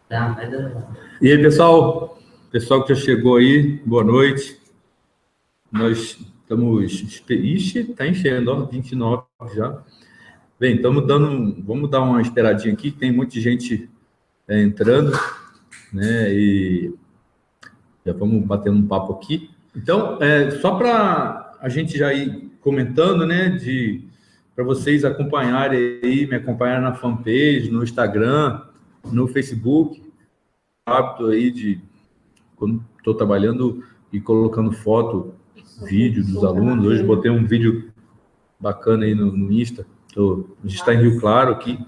Tá, vai dando. E aí, pessoal? Pessoal que já chegou aí, boa noite. Nós estamos... Ixi, tá enchendo, ó, 29 já. Bem, estamos dando... Vamos dar uma esperadinha aqui, tem muita gente entrando, né? E já vamos batendo um papo aqui. Então, só para a gente já ir comentando, né? Para vocês acompanharem aí, me acompanharem na fanpage, no Instagram, no Facebook. Hábito aí de... Quando estou trabalhando e colocando foto, vídeo dos alunos. Hoje botei um vídeo bacana aí no Insta. A gente está em Rio Claro aqui.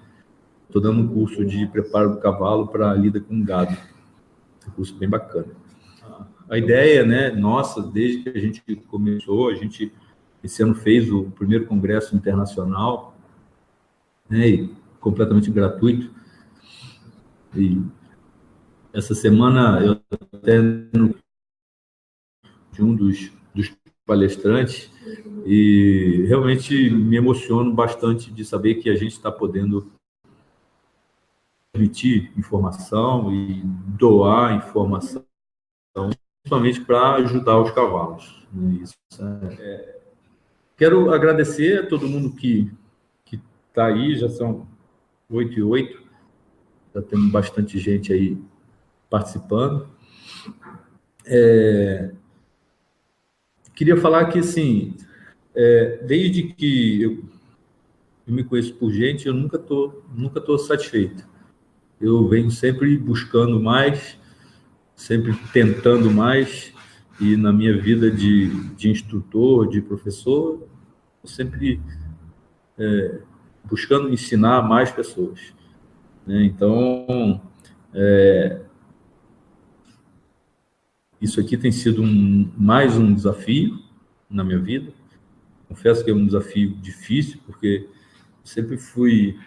Estou dando um curso de preparo do cavalo para lida com gado. Um curso bem bacana. A ideia, né, nossa, desde que a gente começou, a gente esse ano fez o primeiro congresso internacional, né, e completamente gratuito. E essa semana eu até de um dos palestrantes, e realmente me emociono bastante de saber que a gente está podendo transmitir informação e doar informação, principalmente para ajudar os cavalos. Isso. Quero agradecer a todo mundo que está aí, já são 8h08, já temos bastante gente aí participando. Queria falar que, assim, desde que eu me conheço por gente, eu nunca tô satisfeito. Eu venho sempre buscando mais, sempre tentando mais, e na minha vida de instrutor, de professor, eu sempre buscando ensinar mais pessoas, né? Então, isso aqui tem sido mais um desafio na minha vida. Confesso que é um desafio difícil, porque sempre fui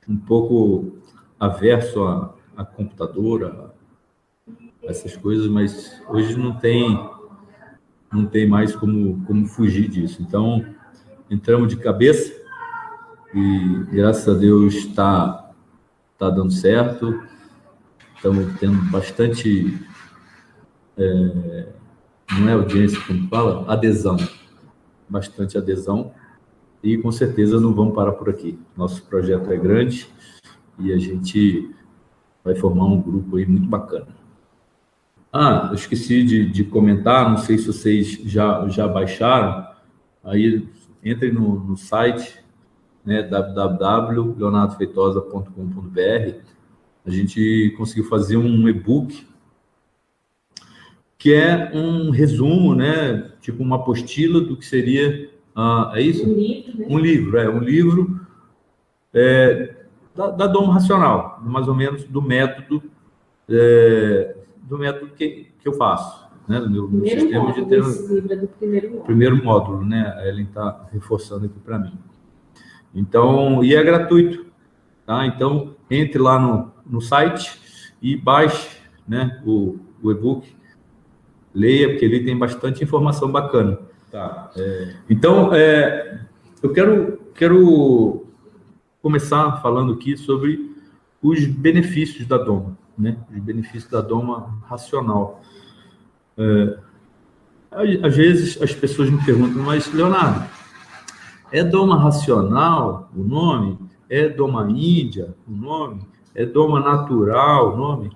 um pouco averso a computador, a essas coisas, mas hoje não tem mais como fugir disso. Então, entramos de cabeça e, graças a Deus, está dando certo. Estamos tendo bastante, não é audiência, como fala, adesão, bastante adesão, e com certeza não vamos parar por aqui. Nosso projeto é grande e a gente vai formar um grupo aí muito bacana. Eu esqueci de comentar, não sei se vocês já baixaram, aí entrem no site, né, www.leonardofeitosa.com.br. A gente conseguiu fazer um e-book que é um resumo, né, tipo uma apostila do que seria, é isso? Um livro, né? Um livro da Doma Racional, mais ou menos do método que eu faço, né, do meu sistema de ter... Esse livro é do primeiro módulo, né? A Ellen está reforçando aqui para mim. Então, e é gratuito, tá? Então, entre lá no site e baixe, né, o e-book, leia, porque ele tem bastante informação bacana. Tá. Então, eu quero começar falando aqui sobre os benefícios da Doma, né? Os benefícios da Doma racional. Às vezes as pessoas me perguntam, mas, Leonardo, é Doma racional o nome? É Doma índia o nome? É Doma natural o nome?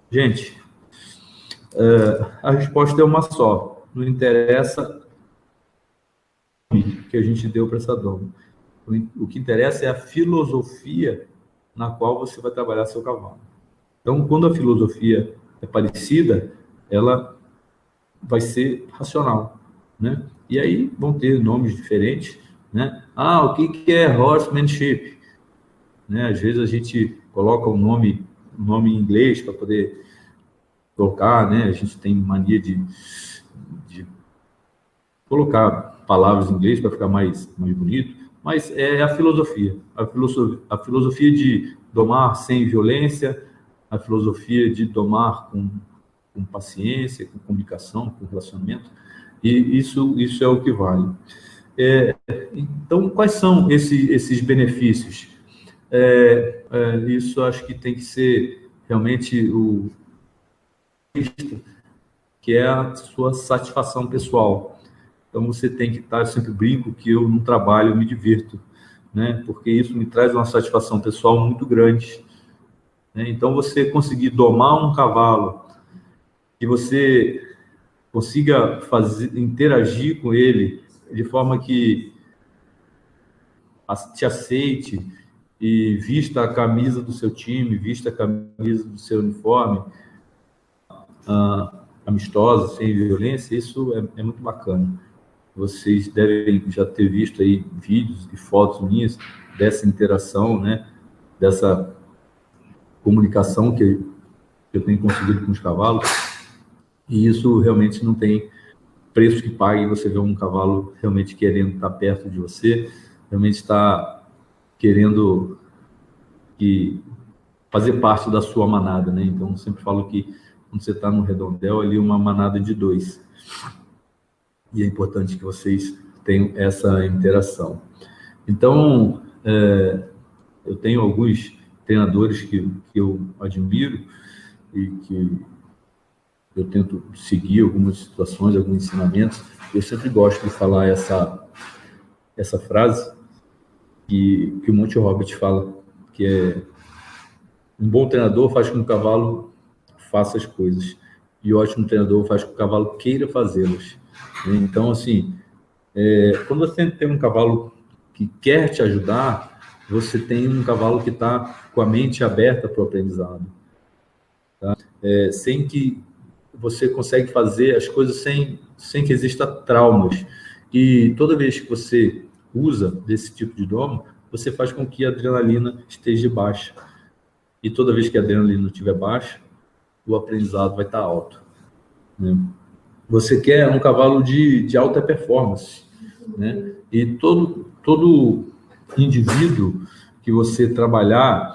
Gente, a resposta é uma só. Não interessa o que a gente deu para essa Doma. O que interessa é a filosofia na qual você vai trabalhar seu cavalo. Então, quando a filosofia é parecida, ela vai ser racional, né? E aí vão ter nomes diferentes, né? O que é horsemanship? Né? Às vezes a gente coloca um nome em inglês para poder colocar, né? A gente tem mania de colocar palavras em inglês para ficar mais bonito, mas é a filosofia de domar sem violência, a filosofia de domar com paciência, com comunicação, com relacionamento, e isso é o que vale. Então, quais são esses benefícios? Isso acho que tem que ser realmente o que é a sua satisfação pessoal. Então você tem que estar, eu sempre brinco que eu no trabalho me divirto, né? Porque isso me traz uma satisfação pessoal muito grande, né? Então você conseguir domar um cavalo, que você consiga fazer, interagir com ele de forma que te aceite e vista a camisa do seu time, vista a camisa do seu uniforme, amistosa, sem violência, isso é muito bacana. Vocês devem já ter visto aí vídeos e fotos minhas dessa interação, né? Dessa comunicação que eu tenho conseguido com os cavalos, e isso realmente não tem preço que pague. Você vê um cavalo realmente querendo estar perto de você, realmente está querendo fazer parte da sua manada, né? Então, eu sempre falo que quando você está no redondel, ali uma manada de dois. E é importante que vocês tenham essa interação. Então, eu tenho alguns treinadores que eu admiro e que eu tento seguir algumas situações, alguns ensinamentos. Eu sempre gosto de falar essa frase que o Monty Roberts fala, que é: um bom treinador faz com que o cavalo faça as coisas, e o ótimo treinador faz com que o cavalo queira fazê-las. Então, assim, quando você tem um cavalo que quer te ajudar, você tem um cavalo que está com a mente aberta para o aprendizado. Tá? Sem que você consegue fazer as coisas sem que exista traumas. E toda vez que você usa desse tipo de domo, você faz com que a adrenalina esteja baixa. E toda vez que a adrenalina estiver baixa, o aprendizado vai estar alto, né? Você quer um cavalo de alta performance, né? E todo indivíduo que você trabalhar,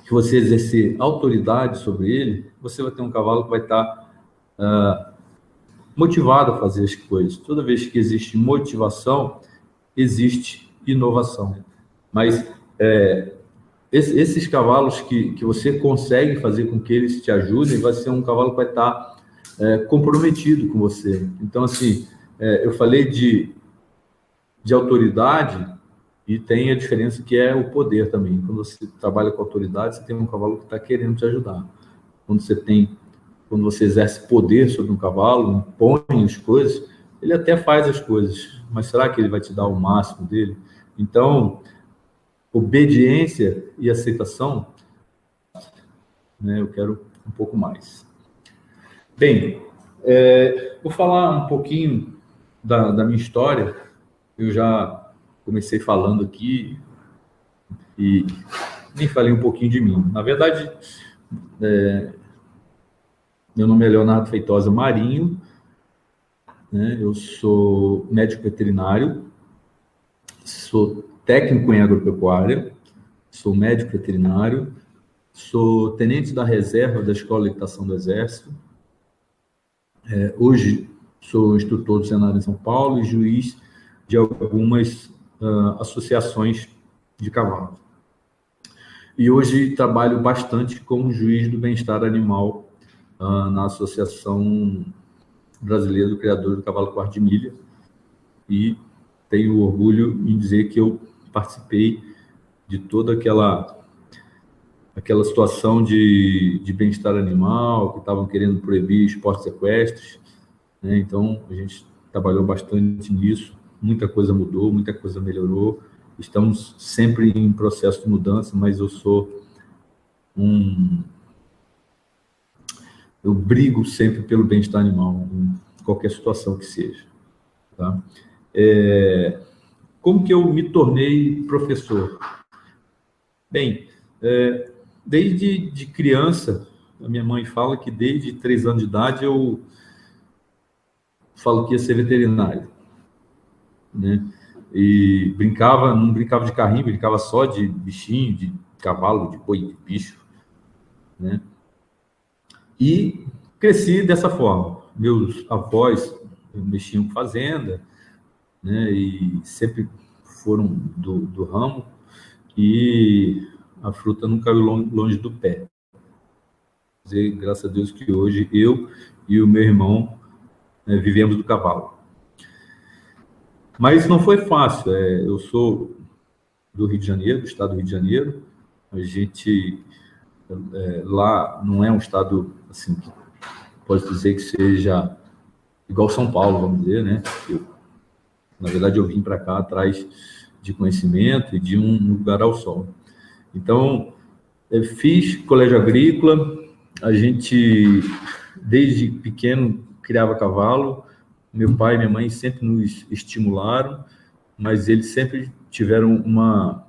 que você exercer autoridade sobre ele, você vai ter um cavalo que vai estar motivado a fazer as coisas. Toda vez que existe motivação, existe inovação. Mas esses cavalos que você consegue fazer com que eles te ajudem, vai ser um cavalo que vai estar comprometido com você. Então, assim, eu falei de autoridade, e tem a diferença que é o poder também. Quando você trabalha com autoridade, você tem um cavalo que está querendo te ajudar. Quando você exerce poder sobre um cavalo, impõe as coisas, ele até faz as coisas, mas será que ele vai te dar o máximo dele? Então, obediência e aceitação, né, eu quero um pouco mais. Bem, vou falar um pouquinho da minha história. Eu já comecei falando aqui e nem falei um pouquinho de mim. Na verdade, meu nome é Leonardo Feitosa Marinho, né? Eu sou médico veterinário, sou técnico em agropecuária, sou médico veterinário, sou tenente da reserva da Escola de Equitação do Exército. Hoje sou instrutor do Senado em São Paulo e juiz de algumas associações de cavalo. E hoje trabalho bastante como juiz do bem-estar animal na Associação Brasileira do Criador do Cavalo Quarto de Milha, e tenho orgulho em dizer que eu participei de toda aquela situação de bem-estar animal, que estavam querendo proibir esportes equestres, né? Então, a gente trabalhou bastante nisso, muita coisa mudou, muita coisa melhorou, estamos sempre em processo de mudança, mas eu brigo sempre pelo bem-estar animal, em qualquer situação que seja. Tá? Como que eu me tornei professor? Bem, desde de criança, a minha mãe fala que desde 3 anos de idade eu falo que ia ser veterinário, né? E não brincava de carrinho, brincava só de bichinho, de cavalo, de boi, de bicho, né? E cresci dessa forma. Meus avós mexiam com fazenda, né? E sempre foram do ramo. E a fruta não caiu longe do pé. Dizer, graças a Deus que hoje eu e o meu irmão vivemos do cavalo. Mas não foi fácil. Eu sou do Rio de Janeiro, do estado do Rio de Janeiro. A gente lá não é um estado assim, pode dizer que seja igual São Paulo, vamos dizer, né? Na verdade, eu vim para cá atrás de conhecimento e de um lugar ao sol. Então, eu fiz colégio agrícola, a gente, desde pequeno, criava cavalo. Meu pai e minha mãe sempre nos estimularam, mas eles sempre tiveram uma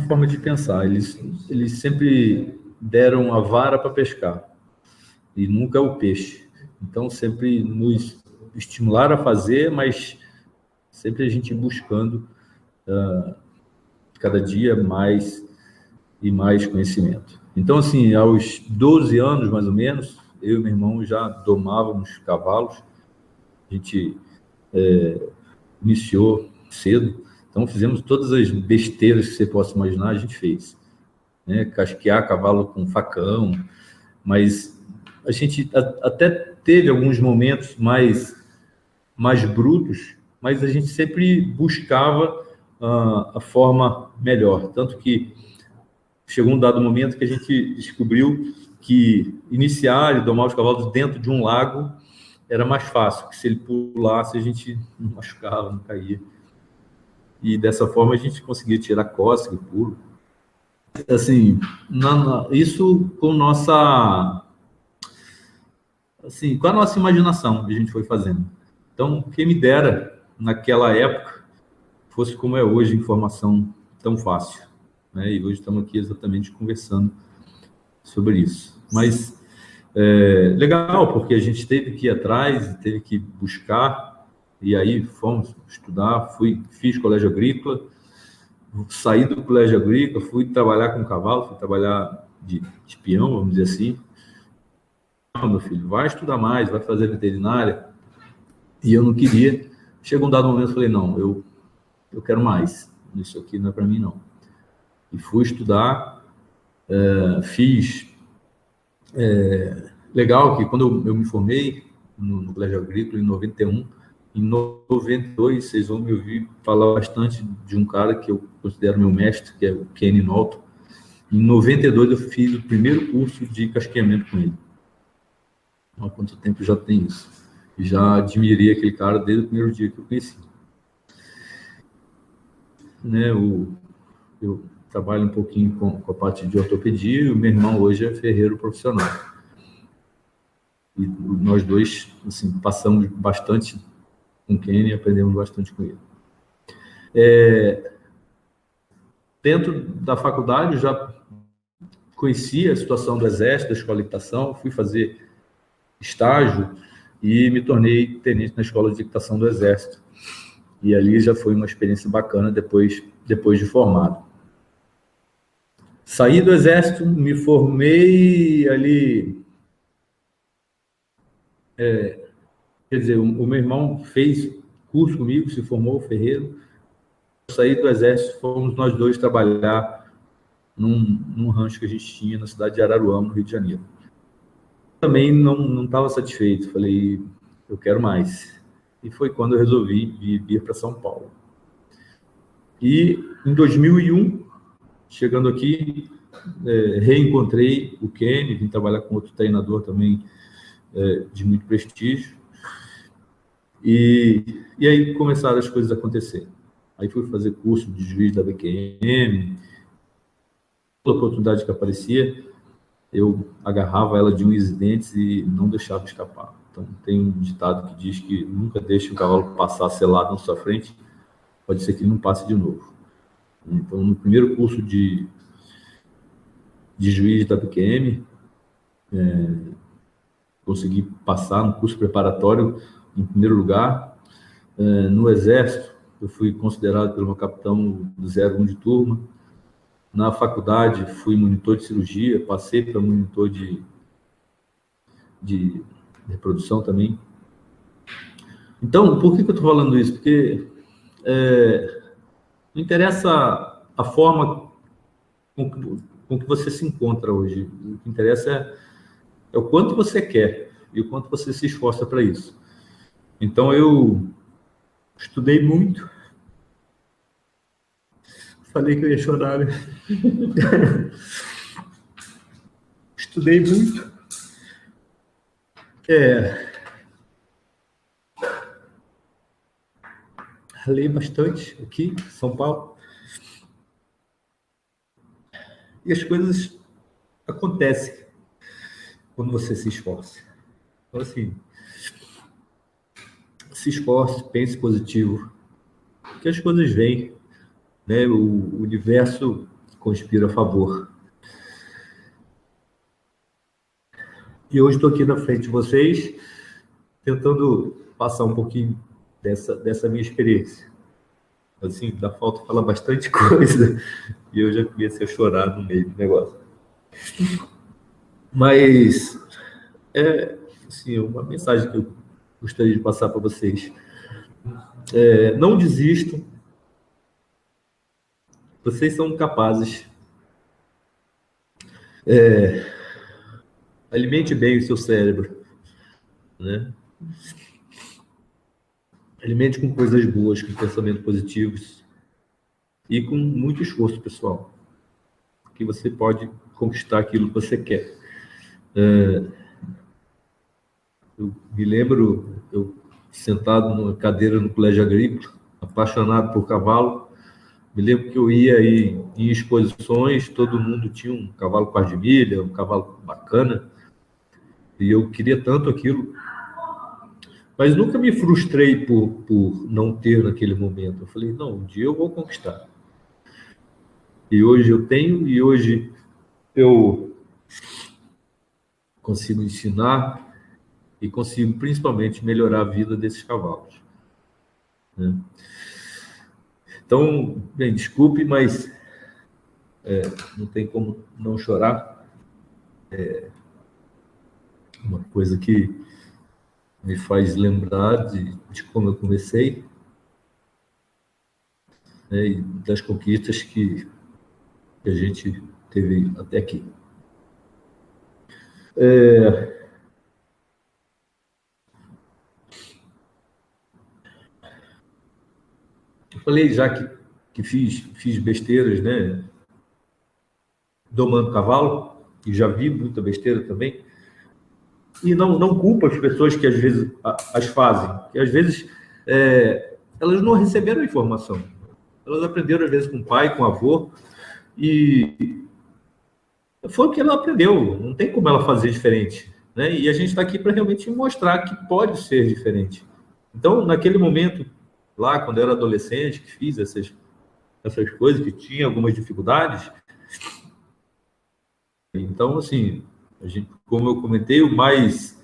forma de pensar. Eles sempre deram a vara para pescar e nunca o peixe. Então, sempre nos estimularam a fazer, mas sempre a gente buscando cada dia mais e mais conhecimento. Então, assim, aos 12 anos, mais ou menos, eu e meu irmão já domávamos cavalos. A gente iniciou cedo, então fizemos todas as besteiras que você possa imaginar, a gente fez. Né? Casquear cavalo com facão, mas a gente até teve alguns momentos mais brutos, mas a gente sempre buscava a forma melhor. Tanto que chegou um dado momento que a gente descobriu que iniciar e domar os cavalos dentro de um lago era mais fácil, que se ele pulasse a gente não machucava, não caía. E dessa forma a gente conseguia tirar cócega, pulo. Assim, isso com nossa, assim, com a nossa imaginação a gente foi fazendo. Então, quem me dera naquela época fosse como é hoje, informação tão fácil, né? E hoje estamos aqui exatamente conversando sobre isso. Mas legal, porque a gente teve que ir atrás, teve que buscar, e aí fomos estudar, fiz colégio agrícola, saí do colégio agrícola, fui trabalhar com cavalo, fui trabalhar de peão, vamos dizer assim. Não, meu filho, vai estudar mais, vai fazer veterinária. E eu não queria. Chegou um dado momento, eu falei, não, eu quero mais. Isso aqui não é para mim, não. E fui estudar, fiz... legal que quando eu me formei no colégio agrícola, em 91, em 92, vocês vão me ouvir falar bastante de um cara que eu considero meu mestre, que é o Kenny Norton. Em 92, eu fiz o primeiro curso de casqueamento com ele. Há quanto tempo já tem isso? E já admirei aquele cara desde o primeiro dia que eu conheci. Né, eu trabalho um pouquinho com a parte de ortopedia e o meu irmão hoje é ferreiro profissional. E nós dois, assim, passamos bastante com o Kenny e aprendemos bastante com ele. Dentro da faculdade, eu já conhecia a situação do Exército, da escola de equitação, fui fazer estágio e me tornei tenente na escola de equitação do Exército. E ali já foi uma experiência bacana depois de formado. Saí do Exército, me formei ali... quer dizer, o meu irmão fez curso comigo, se formou ferreiro. Saí do Exército, fomos nós dois trabalhar num rancho que a gente tinha na cidade de Araruama, no Rio de Janeiro. Também não estava satisfeito, falei, eu quero mais. E foi quando eu resolvi vir para São Paulo. E em 2001, chegando aqui, reencontrei o Kenny, vim trabalhar com outro treinador também de muito prestígio. E aí começaram as coisas a acontecer. Aí fui fazer curso de juiz da BQM, toda oportunidade que aparecia, eu agarrava ela de unhas e dentes e não deixava escapar. Então, tem um ditado que diz que nunca deixe o cavalo passar selado na sua frente, pode ser que ele não passe de novo. Então, no primeiro curso de juiz da BQM, consegui passar no curso preparatório em primeiro lugar. No Exército, eu fui considerado pelo meu capitão do 01 de turma. Na faculdade, fui monitor de cirurgia, passei para monitor de reprodução também. Então, por que eu estou falando isso? Porque Não interessa a forma com que você se encontra hoje. O que interessa é o quanto você quer e o quanto você se esforça para isso. Então, eu estudei muito. Falei que eu ia chorar, né? Estudei muito. Ralei bastante aqui, em São Paulo. E as coisas acontecem quando você se esforça. Então, assim, se esforce, pense positivo, que as coisas vêm, né? O universo conspira a favor. E hoje estou aqui na frente de vocês, tentando passar um pouquinho dessa minha experiência. Assim, dá falta falar bastante coisa, e eu já comecei a chorar no meio do negócio. Mas, assim, uma mensagem que eu gostaria de passar para vocês. Não desistam. Vocês são capazes. Alimente bem o seu cérebro, né? Alimente com coisas boas, com pensamentos positivos e com muito esforço pessoal, que você pode conquistar aquilo que você quer. Eu me lembro, eu sentado numa cadeira no colégio agrícola, apaixonado por cavalo. Me lembro que eu ia aí em exposições, todo mundo tinha um cavalo par de milha, um cavalo bacana, e eu queria tanto aquilo. Mas nunca me frustrei por não ter naquele momento. Eu falei, não, um dia eu vou conquistar. E hoje eu tenho, e hoje eu consigo ensinar e consigo principalmente melhorar a vida desses cavalos, né? Então, bem, desculpe, mas não tem como não chorar. Uma coisa que me faz lembrar de como eu comecei, né, e das conquistas que a gente teve até aqui. Eu falei já que fiz besteiras, né, domando cavalo, e já vi muita besteira também. E não culpo as pessoas que às vezes as fazem, que às vezes elas não receberam a informação. Elas aprenderam às vezes com o pai, com o avô, e foi o que ela aprendeu, não tem como ela fazer diferente, né? E a gente está aqui para realmente mostrar que pode ser diferente. Então, naquele momento, lá, quando eu era adolescente, que fiz essas coisas, que tinha algumas dificuldades, então, assim, como eu comentei, o mais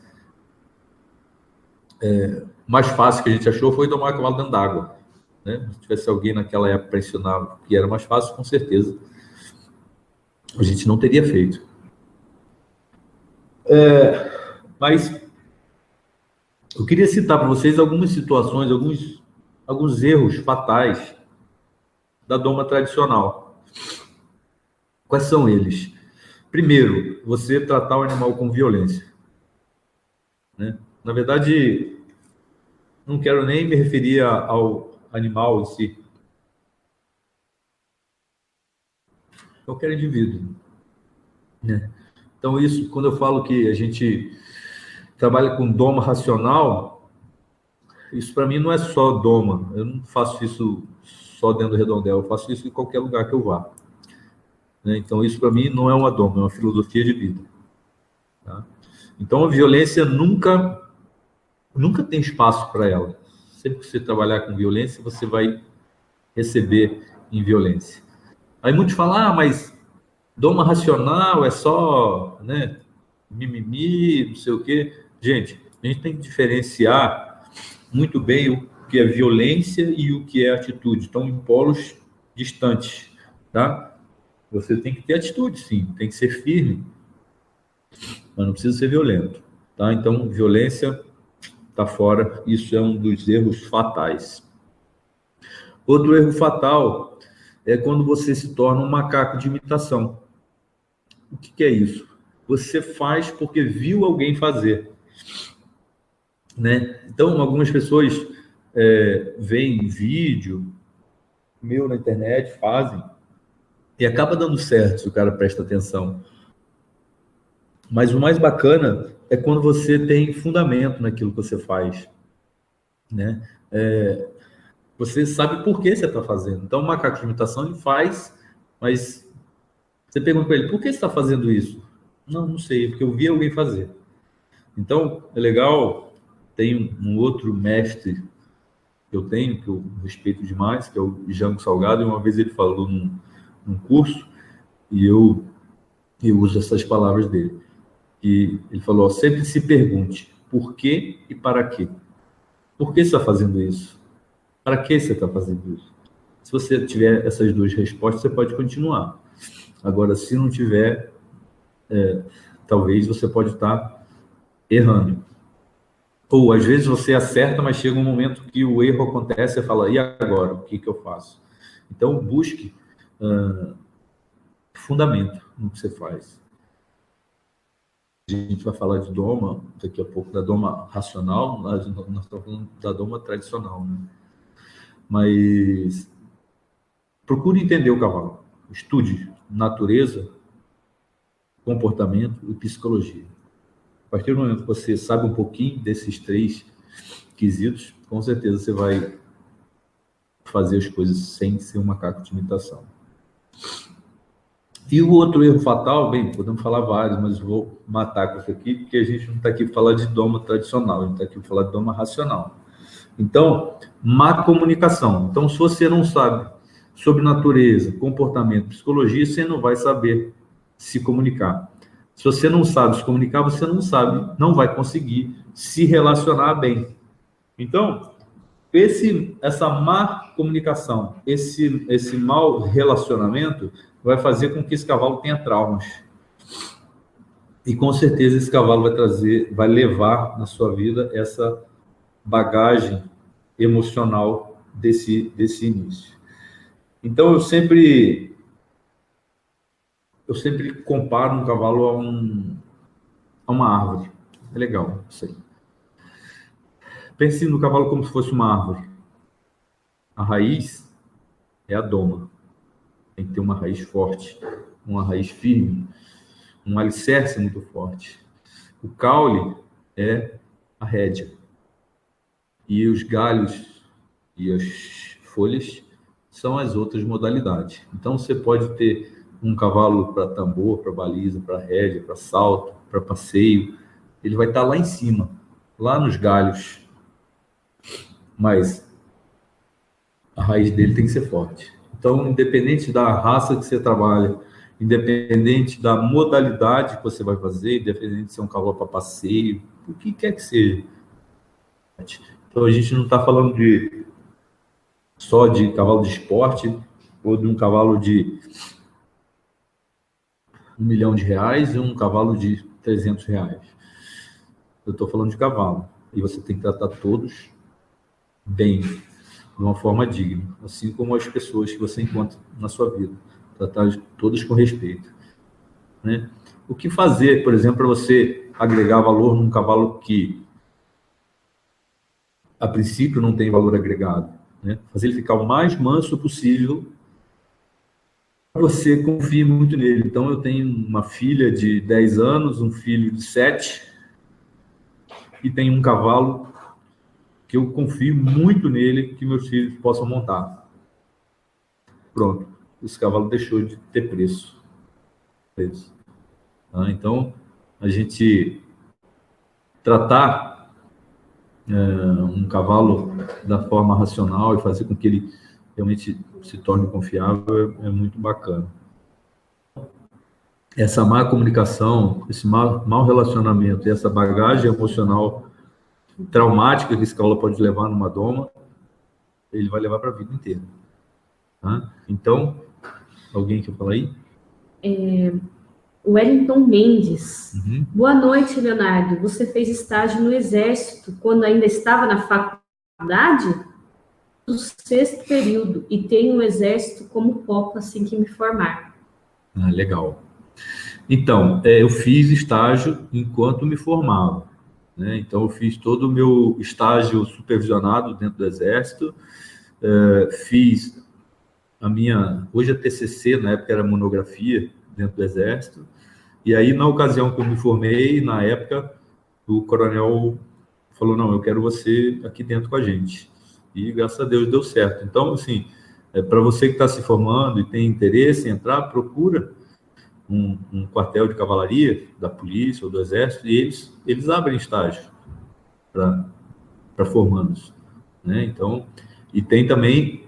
fácil que a gente achou foi tomar cavalo dentro d'água, né? Se tivesse alguém naquela época para ensinar que era mais fácil, com certeza a gente não teria feito. Mas eu queria citar para vocês algumas situações, alguns erros fatais da doma tradicional. Quais são eles? Primeiro, você tratar o animal com violência, né? Na verdade, não quero nem me referir ao animal em si. Qualquer indivíduo, né? Então, isso, quando eu falo que a gente trabalha com doma racional, isso para mim não é só doma. Eu não faço isso só dentro do redondel, eu faço isso em qualquer lugar que eu vá, né? Então, isso para mim não é uma doma, é uma filosofia de vida, tá? Então, a violência nunca tem espaço para ela. Sempre que você trabalhar com violência, você vai receber em violência. Aí muitos falam, mas doma racional é só, né, mimimi, não sei o quê. Gente, a gente tem que diferenciar muito bem o que é violência e o que é atitude. Estão em polos distantes, tá? Você tem que ter atitude, sim, tem que ser firme, mas não precisa ser violento, tá? Então, violência está fora, isso é um dos erros fatais. Outro erro fatal é quando você se torna um macaco de imitação. O que é isso? Você faz porque viu alguém fazer, né? Então, algumas pessoas veem vídeo meu na internet, fazem, e acaba dando certo se o cara presta atenção. Mas o mais bacana é quando você tem fundamento naquilo que você faz, né? Você sabe por que você está fazendo. Então, o macaco de imitação, ele faz, mas você pergunta para ele, por que você está fazendo isso? Não sei, porque eu vi alguém fazer. Então, é legal, tem um outro mestre que eu tenho, que eu respeito demais, que é o Jango Salgado, e uma vez ele falou num curso, e eu uso essas palavras dele. E ele falou, ó, sempre se pergunte por quê e para quê. Por que você está fazendo isso? Para que você está fazendo isso? Se você tiver essas duas respostas, você pode continuar. Agora, se não tiver, talvez você pode estar errando. Ou, às vezes, você acerta, mas chega um momento que o erro acontece e fala, e agora? O que eu faço? Então, busque fundamento no que você faz. A gente vai falar de doma, daqui a pouco, da doma racional, nós estamos falando da doma tradicional, né? Mas procure entender o cavalo. Estude natureza, comportamento e psicologia. A partir do momento que você sabe um pouquinho desses 3 quesitos, com certeza você vai fazer as coisas sem ser um macaco de imitação. E o outro erro fatal, bem, podemos falar vários, mas vou matar com isso aqui, porque a gente não está aqui para falar de doma tradicional, a gente está aqui para falar de doma racional. Então, má comunicação. Então, se você não sabe sobre natureza, comportamento, psicologia, você não vai saber se comunicar. Se você não sabe se comunicar, você não vai conseguir se relacionar bem. Então, essa má comunicação, esse mau relacionamento vai fazer com que esse cavalo tenha traumas. E com certeza esse cavalo vai levar na sua vida essa bagagem emocional desse início. Então eu sempre comparo um cavalo a uma árvore. É legal isso aí. Pense no cavalo como se fosse uma árvore. A raiz é a doma. Tem que ter uma raiz forte, uma raiz firme, um alicerce muito forte. O caule é a rédea. E os galhos e as folhas são as outras modalidades. Então, você pode ter um cavalo para tambor, para baliza, para rédea, para salto, para passeio. Ele vai estar lá em cima, lá nos galhos. Mas a raiz dele tem que ser forte. Então, independente da raça que você trabalha, independente da modalidade que você vai fazer, independente se é um cavalo para passeio, o que quer que seja. Então, a gente não está falando só de cavalo de esporte ou de um cavalo de R$1 milhão e um cavalo de R$300. Eu estou falando de cavalo. E você tem que tratar todos bem, de uma forma digna, assim como as pessoas que você encontra na sua vida. Tratar todas com respeito, né? O que fazer, por exemplo, para você agregar valor num cavalo que, a princípio, não tem valor agregado, né? Fazer ele ficar o mais manso possível, você confie muito nele. Então, eu tenho uma filha de 10 anos, um filho de 7, e tenho um cavalo que eu confio muito nele, que meus filhos possam montar. Pronto, esse cavalo deixou de ter preço. Então, a gente tratar um cavalo da forma racional e fazer com que ele realmente se torne confiável é muito bacana. Essa má comunicação, esse mau relacionamento e essa bagagem emocional traumática que esse cavalo pode levar numa doma, ele vai levar para a vida inteira. Tá? Então, alguém quer falar aí? Wellington Mendes. Uhum. Boa noite, Leonardo. Você fez estágio no Exército quando ainda estava na faculdade? do 6º período e tenho o exército como foco assim que me formar. Legal. Então, eu fiz estágio enquanto me formava, né? Então, eu fiz todo o meu estágio supervisionado dentro do Exército, fiz hoje é TCC, na época era monografia dentro do Exército, e aí, na ocasião que eu me formei, na época, o coronel falou, não, eu quero você aqui dentro com a gente. E, graças a Deus, deu certo. Então, assim, para você que está se formando e tem interesse em entrar, procura um quartel de cavalaria da polícia ou do exército e eles abrem estágio para formandos, né? Então, e tem também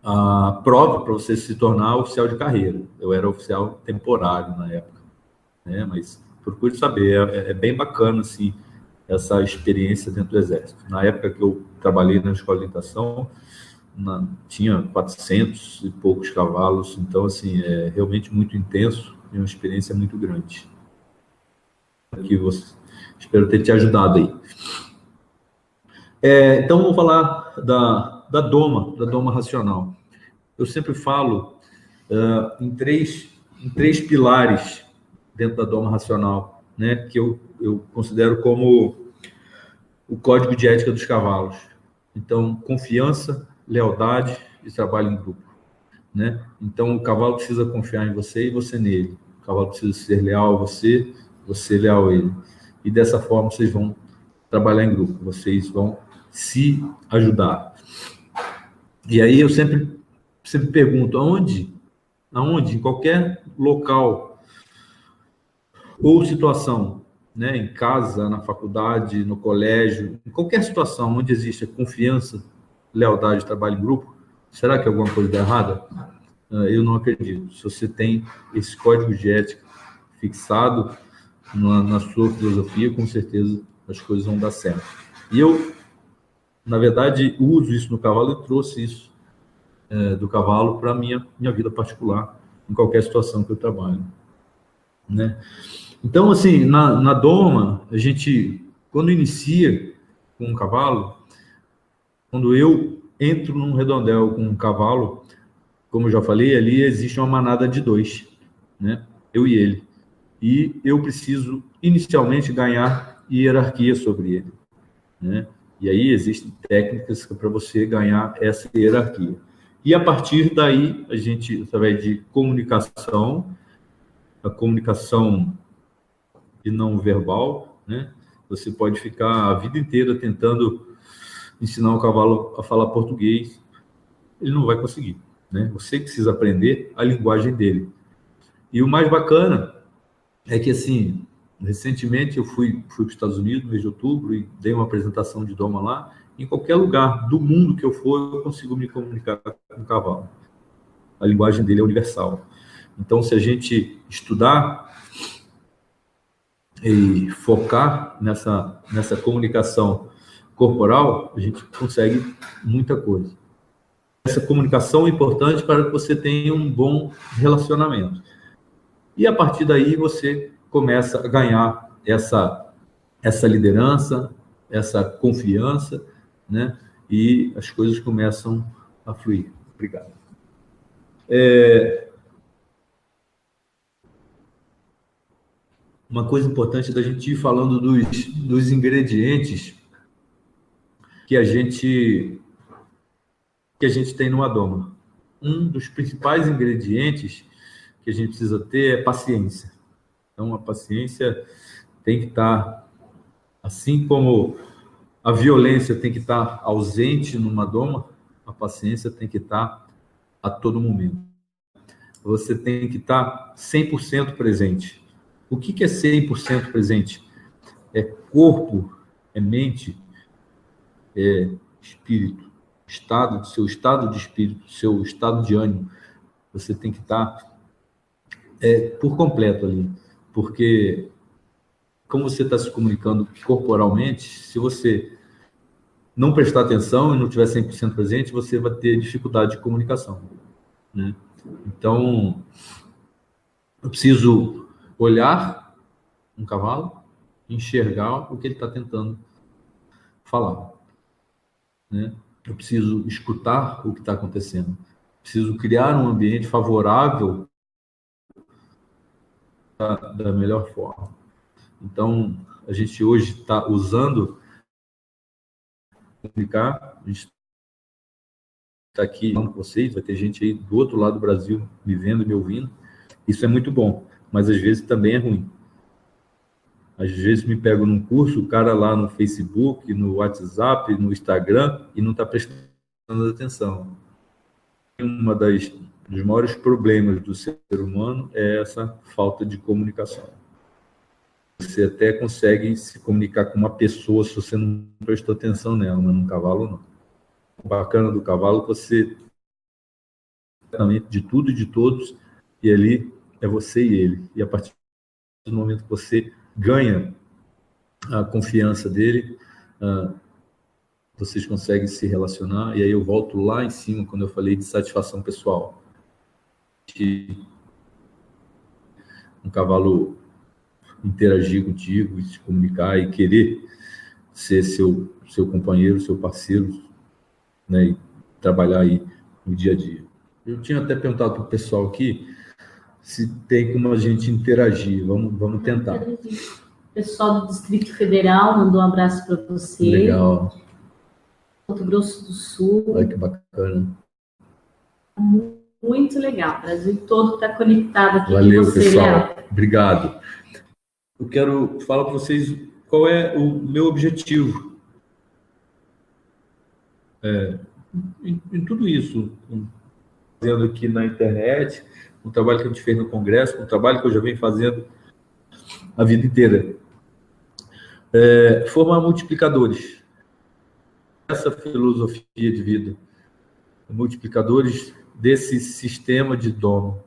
a prova para você se tornar oficial de carreira. Eu era oficial temporário na época, né? Mas procure saber, é bem bacana assim essa experiência dentro do exército. Na época que eu trabalhei na escola de orientação, tinha 400 e poucos cavalos, então, assim, é realmente muito intenso e uma experiência muito grande. Espero ter te ajudado aí. Então, vamos falar da doma racional. Eu sempre falo em três pilares dentro da doma racional, né, que eu considero como o código de ética dos cavalos. Então, confiança, lealdade e trabalho em grupo, né? Então, o cavalo precisa confiar em você e você nele. O cavalo precisa ser leal a você, você leal a ele. E dessa forma, vocês vão trabalhar em grupo, vocês vão se ajudar. E aí eu sempre pergunto, aonde, em qualquer local ou situação, né, em casa, na faculdade, no colégio, em qualquer situação onde existe confiança, lealdade, trabalho em grupo, será que alguma coisa está errada? Eu não acredito. Se você tem esse código de ética fixado na sua filosofia, com certeza as coisas vão dar certo. E eu, na verdade, uso isso no cavalo e trouxe isso do cavalo para a minha vida particular, em qualquer situação que eu trabalho, né? Então, assim, na doma, a gente, quando inicia com um cavalo, quando eu entro num redondel com um cavalo, como eu já falei, ali existe uma manada de 2, né? Eu e ele. E eu preciso, inicialmente, ganhar hierarquia sobre ele, né? E aí existem técnicas para você ganhar essa hierarquia. E a partir daí, a gente, através de comunicação, a comunicação e não verbal, né? Você pode ficar a vida inteira tentando ensinar o cavalo a falar português, ele não vai conseguir, né? Você precisa aprender a linguagem dele. E o mais bacana é que, assim, recentemente eu fui para os Estados Unidos no mês de outubro e dei uma apresentação de doma lá. Em qualquer lugar do mundo que eu for, eu consigo me comunicar com o cavalo. A linguagem dele é universal. Então, se a gente estudar e focar nessa comunicação corporal, a gente consegue muita coisa. Essa comunicação é importante para que você tenha um bom relacionamento. E a partir daí você começa a ganhar essa liderança, essa confiança, né? E as coisas começam a fluir. Obrigado. Uma coisa importante da gente ir falando dos ingredientes que a gente tem numa doma. Um dos principais ingredientes que a gente precisa ter é paciência. Então, a paciência tem que estar, assim como a violência tem que estar ausente numa doma, a paciência tem que estar a todo momento. Você tem que estar 100% presente. O que é 100% presente? É corpo, é mente, é espírito, seu estado de espírito, seu estado de ânimo. Você tem que estar por completo ali, porque como você está se comunicando corporalmente, se você não prestar atenção e não estiver 100% presente, você vai ter dificuldade de comunicação, né? Então, eu preciso olhar um cavalo, enxergar o que ele está tentando falar. né? Eu preciso escutar o que está acontecendo. Preciso criar um ambiente favorável da melhor forma. Então, a gente hoje está usando comunicar, a gente está aqui falando com vocês, vai ter gente aí do outro lado do Brasil me vendo, me ouvindo. Isso é muito bom, mas às vezes também é ruim. Às vezes me pego num curso, o cara lá no Facebook, no WhatsApp, no Instagram, e não está prestando atenção. Dos maiores problemas do ser humano é essa falta de comunicação. Você até consegue se comunicar com uma pessoa se você não prestou atenção nela, mas num cavalo não. O bacana do cavalo é você de tudo e de todos, e ali é você e ele. E a partir do momento que você ganha a confiança dele, vocês conseguem se relacionar. E aí eu volto lá em cima, quando eu falei de satisfação pessoal. Que um cavalo interagir contigo, se comunicar e querer ser seu companheiro, seu parceiro, né, e trabalhar aí no dia a dia. Eu tinha até perguntado para o pessoal aqui se tem como a gente interagir. Vamos tentar. O pessoal do Distrito Federal mandou um abraço para você. Legal. Mato Grosso do Sul. Olha que bacana. Muito legal. O Brasil todo está conectado aqui. Valeu, com você, pessoal. Léo. Obrigado. Eu quero falar para vocês qual é o meu objetivo em tudo isso. Fazendo aqui na internet, um trabalho que a gente fez no Congresso, um trabalho que eu já venho fazendo a vida inteira. Formar multiplicadores. Essa filosofia de vida. Multiplicadores desse sistema de dono.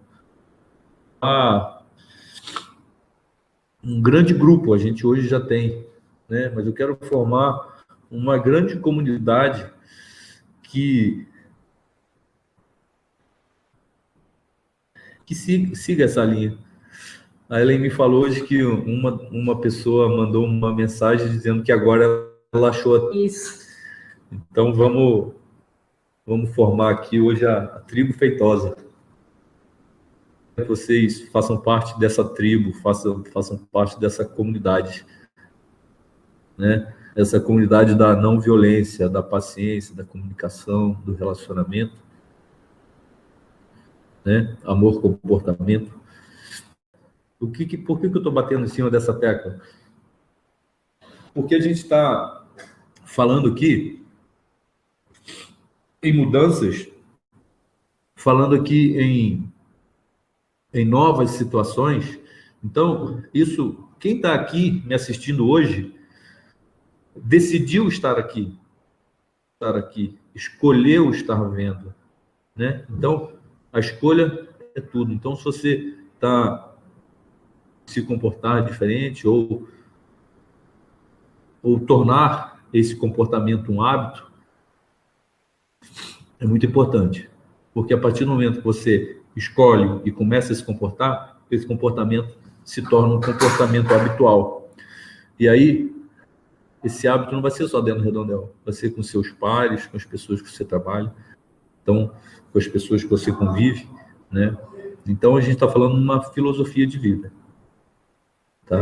Um grande grupo, a gente hoje já tem, né? Mas eu quero formar uma grande comunidade que siga essa linha. A Ellen me falou hoje que uma pessoa mandou uma mensagem dizendo que agora ela achou. Isso. Então vamos formar aqui hoje a tribo feitosa. Que vocês façam parte dessa tribo, façam parte dessa comunidade, né? Essa comunidade da não violência, da paciência, da comunicação, do relacionamento, né? Amor, comportamento. Por que eu estou batendo em cima dessa tecla? Porque a gente está falando aqui em mudanças, falando aqui em novas situações. Então, quem está aqui me assistindo hoje, decidiu estar aqui, escolheu estar vendo, né? Então, a escolha é tudo. Então, se você está se comportar diferente ou tornar esse comportamento um hábito, é muito importante. Porque a partir do momento que você escolhe e começa a se comportar, esse comportamento se torna um comportamento habitual. E aí, esse hábito não vai ser só dentro do redondel, vai ser com seus pares, com as pessoas que você trabalha, então, com as pessoas que você convive, né? Então, a gente está falando de uma filosofia de vida, tá?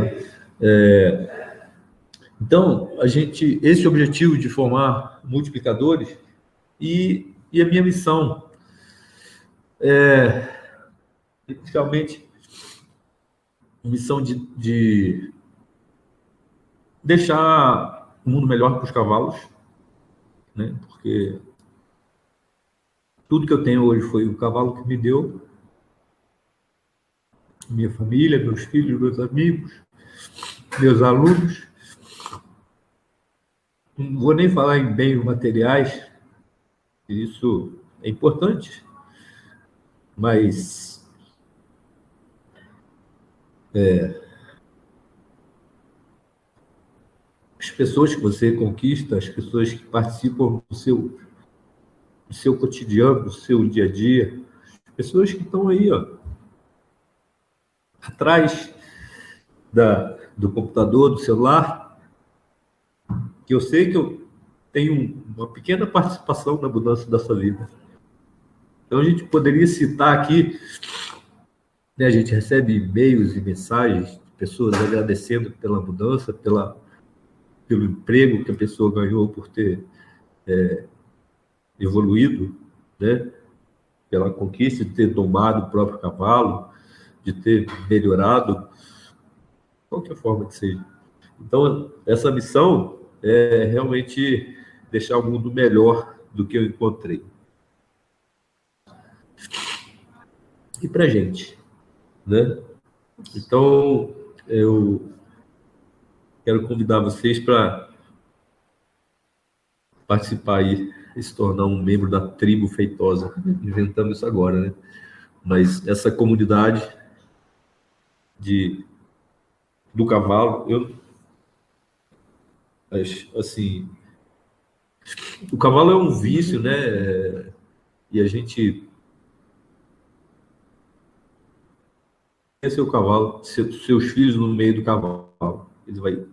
Então, esse objetivo de formar multiplicadores e a minha missão inicialmente, missão de deixar o mundo melhor para os cavalos, né? Porque tudo que eu tenho hoje foi o cavalo que me deu, minha família, meus filhos, meus amigos, meus alunos. Não vou nem falar em bens materiais, isso é importante, mas as pessoas que você conquista, as pessoas que participam do seu cotidiano, do seu dia a dia, as pessoas que estão aí, atrás do computador, do celular, que eu sei que tem uma pequena participação na mudança da sua vida. Então, a gente poderia citar aqui, né, a gente recebe e-mails e mensagens de pessoas agradecendo pela mudança, pelo emprego que a pessoa ganhou por ter evoluído, né, pela conquista de ter domado o próprio cavalo, de ter melhorado, qualquer forma que seja. Então, essa missão é realmente deixar o mundo melhor do que eu encontrei. E para a gente, né? Então, eu quero convidar vocês para participar aí e se tornar um membro da tribo feitosa. Inventamos isso agora, né? Mas essa comunidade do cavalo, assim, o cavalo é um vício, né? E a gente conhecer o cavalo, seus filhos no meio do cavalo, ele vai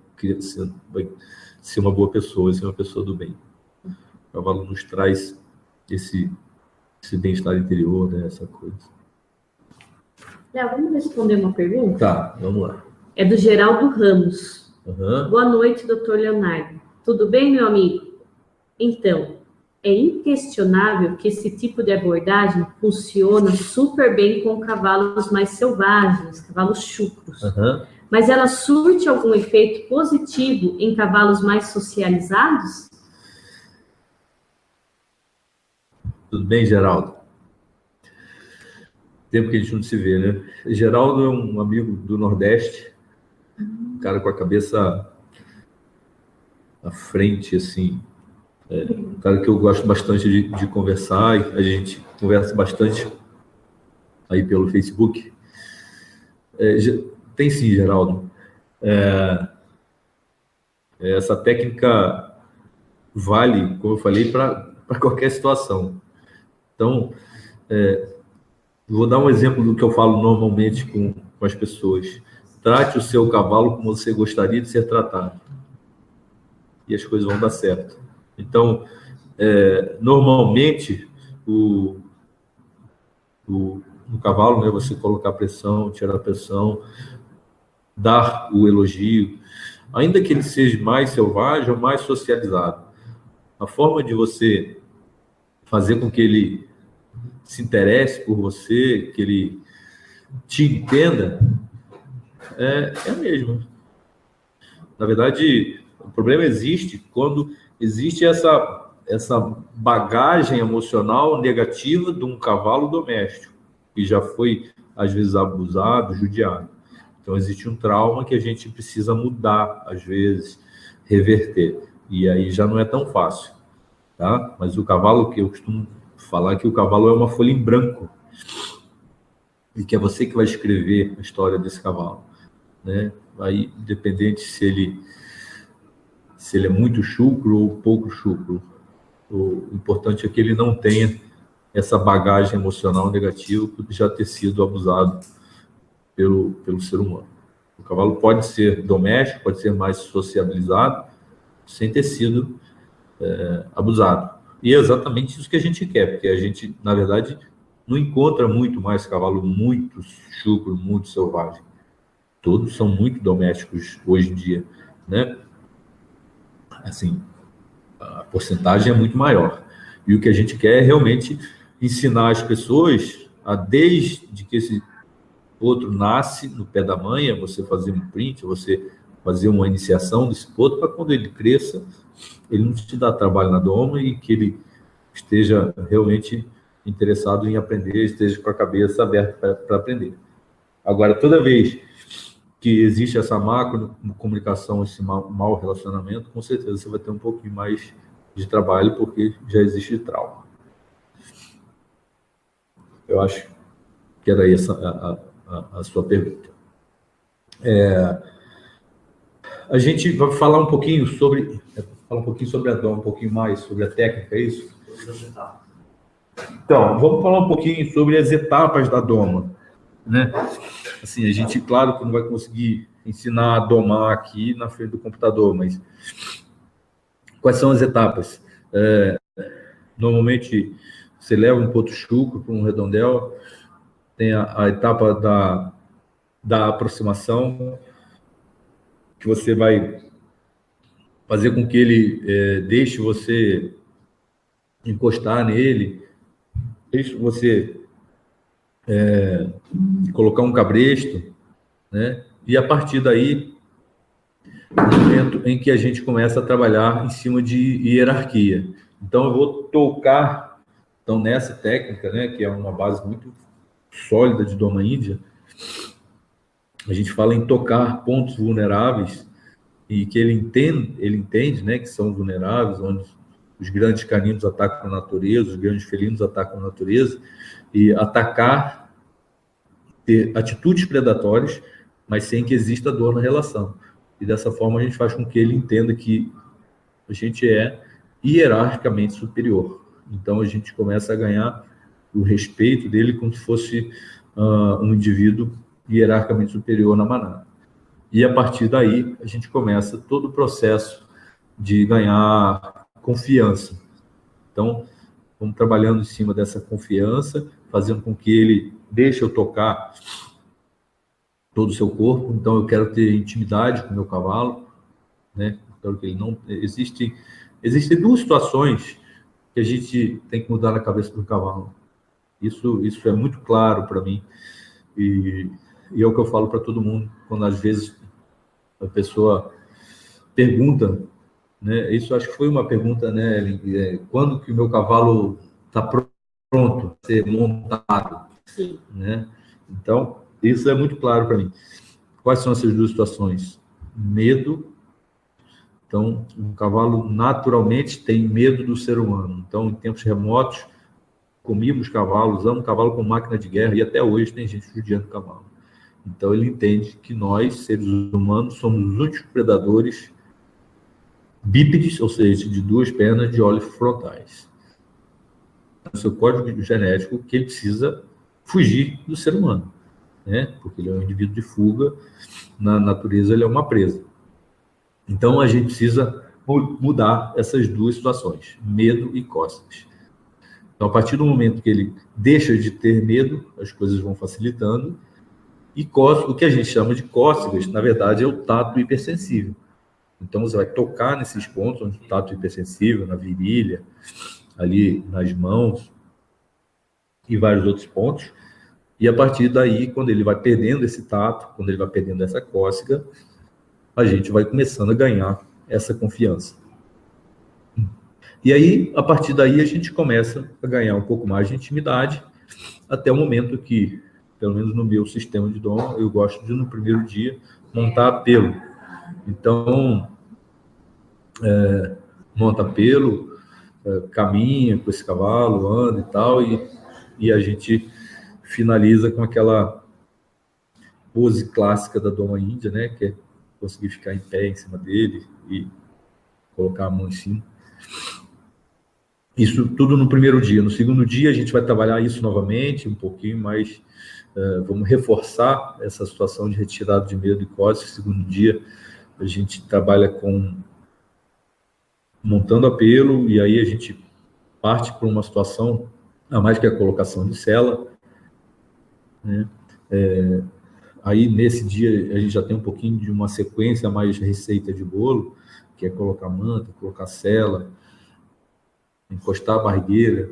ser uma boa pessoa, vai ser uma pessoa do bem. O cavalo nos traz esse bem-estar interior, né? Essa coisa. Léo, vamos responder uma pergunta? Tá, vamos lá. É do Geraldo Ramos. Uhum. Boa noite, doutor Leonardo. Tudo bem, meu amigo? Então, é inquestionável que esse tipo de abordagem funciona super bem com cavalos mais selvagens, cavalos chucros. Uhum. Mas ela surte algum efeito positivo em cavalos mais socializados? Tudo bem, Geraldo? Tempo que a gente não se vê, né? Geraldo é um amigo do Nordeste, um cara com a cabeça à frente, assim. Um cara que eu gosto bastante de conversar, e a gente conversa bastante aí pelo Facebook. Tem sim, Geraldo. Essa técnica vale, como eu falei, para qualquer situação. Então, vou dar um exemplo do que eu falo normalmente com as pessoas. Trate o seu cavalo como você gostaria de ser tratado. E as coisas vão dar certo. Então, normalmente, no cavalo, né, você colocar pressão, tirar a pressão, dar o elogio, ainda que ele seja mais selvagem ou mais socializado. A forma de você fazer com que ele se interesse por você, que ele te entenda, é a mesma. Na verdade, o problema existe quando existe essa bagagem emocional negativa de um cavalo doméstico, que já foi, às vezes, abusado, judiado. Então, existe um trauma que a gente precisa mudar, às vezes, reverter. E aí já não é tão fácil, tá? Mas o cavalo, que eu costumo falar que o cavalo é uma folha em branco, e que é você que vai escrever a história desse cavalo, né? Aí, independente se ele é muito chucro ou pouco chucro, o importante é que ele não tenha essa bagagem emocional negativa por já ter sido abusado pelo ser humano. O cavalo pode ser doméstico, pode ser mais sociabilizado, sem ter sido abusado. E é exatamente isso que a gente quer, porque a gente, na verdade, não encontra muito mais cavalo muito chucro, muito selvagem. Todos são muito domésticos hoje em dia, né? Assim, a porcentagem é muito maior. E o que a gente quer é realmente ensinar as pessoas desde que esse potro nasce no pé da mãe, você fazer um print, você fazer uma iniciação desse potro, para quando ele cresça, ele não te dá trabalho na doma e que ele esteja realmente interessado em aprender, esteja com a cabeça aberta para aprender. Agora, toda vez que existe essa má comunicação, esse mau relacionamento, com certeza você vai ter um pouquinho mais de trabalho, porque já existe trauma. Eu acho que era essa a sua pergunta. A gente vai falar um pouquinho sobre a doma, um pouquinho mais sobre a técnica, é isso? Então, vamos falar um pouquinho sobre as etapas da doma, né? Assim, a gente, claro que não vai conseguir ensinar a domar aqui na frente do computador, mas Quais são as etapas? Normalmente, você leva um ponto chucro para um redondel, tem a etapa da aproximação, que você vai fazer com que ele deixe você encostar nele, deixe você colocar um cabresto, né? E a partir daí, no momento em que a gente começa a trabalhar em cima de hierarquia. Então, eu vou tocar, então, nessa técnica, né, que é uma base muito sólida de Doma Índia, a gente fala em tocar pontos vulneráveis e que ele entende, né, que são vulneráveis, onde os grandes caninos atacam a natureza, os grandes felinos atacam a natureza, e atacar, ter atitudes predatórias, mas sem que exista dor na relação. E dessa forma a gente faz com que ele entenda que a gente é hierarquicamente superior. Então a gente começa a ganhar o respeito dele como se fosse um indivíduo hierarquicamente superior na manada. E a partir daí a gente começa todo o processo de ganhar confiança. Então, vamos trabalhando em cima dessa confiança, fazendo com que ele deixe eu tocar todo o seu corpo. Então, eu quero ter intimidade com o meu cavalo, né? Quero que ele não... Existem duas situações que a gente tem que mudar na cabeça do cavalo. Isso é muito claro para mim. E é o que eu falo para todo mundo, quando às vezes a pessoa pergunta, né? Isso acho que foi uma pergunta, né? Quando que o meu cavalo está pronto a ser montado? Sim. Né? Então, isso é muito claro para mim. Quais são essas duas situações? Medo. Então, o cavalo naturalmente tem medo do ser humano. Então, em tempos remotos, comíamos cavalos, usamos cavalo como máquina de guerra, e até hoje tem gente judiando cavalo. Então, ele entende que nós, seres humanos, somos os únicos predadores bípedes, ou seja, de duas pernas, de olhos frontais. O seu código genético que ele precisa fugir do ser humano, né? Porque ele é um indivíduo de fuga, na natureza ele é uma presa. Então, a gente precisa mudar essas duas situações, medo e cócegas. Então, a partir do momento que ele deixa de ter medo, as coisas vão facilitando. E o que a gente chama de cócegas, na verdade, é o tato hipersensível. Então, você vai tocar nesses pontos, onde o tato hipersensível, na virilha, ali nas mãos, e vários outros pontos. E a partir daí, quando ele vai perdendo esse tato, quando ele vai perdendo essa cócega, a gente vai começando a ganhar essa confiança. E aí, a partir daí, a gente começa a ganhar um pouco mais de intimidade, até o momento que, pelo menos no meu sistema de dom, eu gosto de, no primeiro dia, montar apelo. Então, monta apelo, caminha com esse cavalo, anda e tal, e a gente finaliza com aquela pose clássica da Doma Índia, né, que é conseguir ficar em pé em cima dele e colocar a mão em cima. Isso tudo no primeiro dia. No segundo dia, a gente vai trabalhar isso novamente, um pouquinho mais. Vamos reforçar essa situação de retirada de medo e cócega. No segundo dia, a gente trabalha com montando apelo, e aí a gente parte para uma situação a mais, que é a colocação de sela, né? Aí, nesse dia, a gente já tem um pouquinho de uma sequência mais receita de bolo, que é colocar manta, colocar sela, encostar a barrigueira,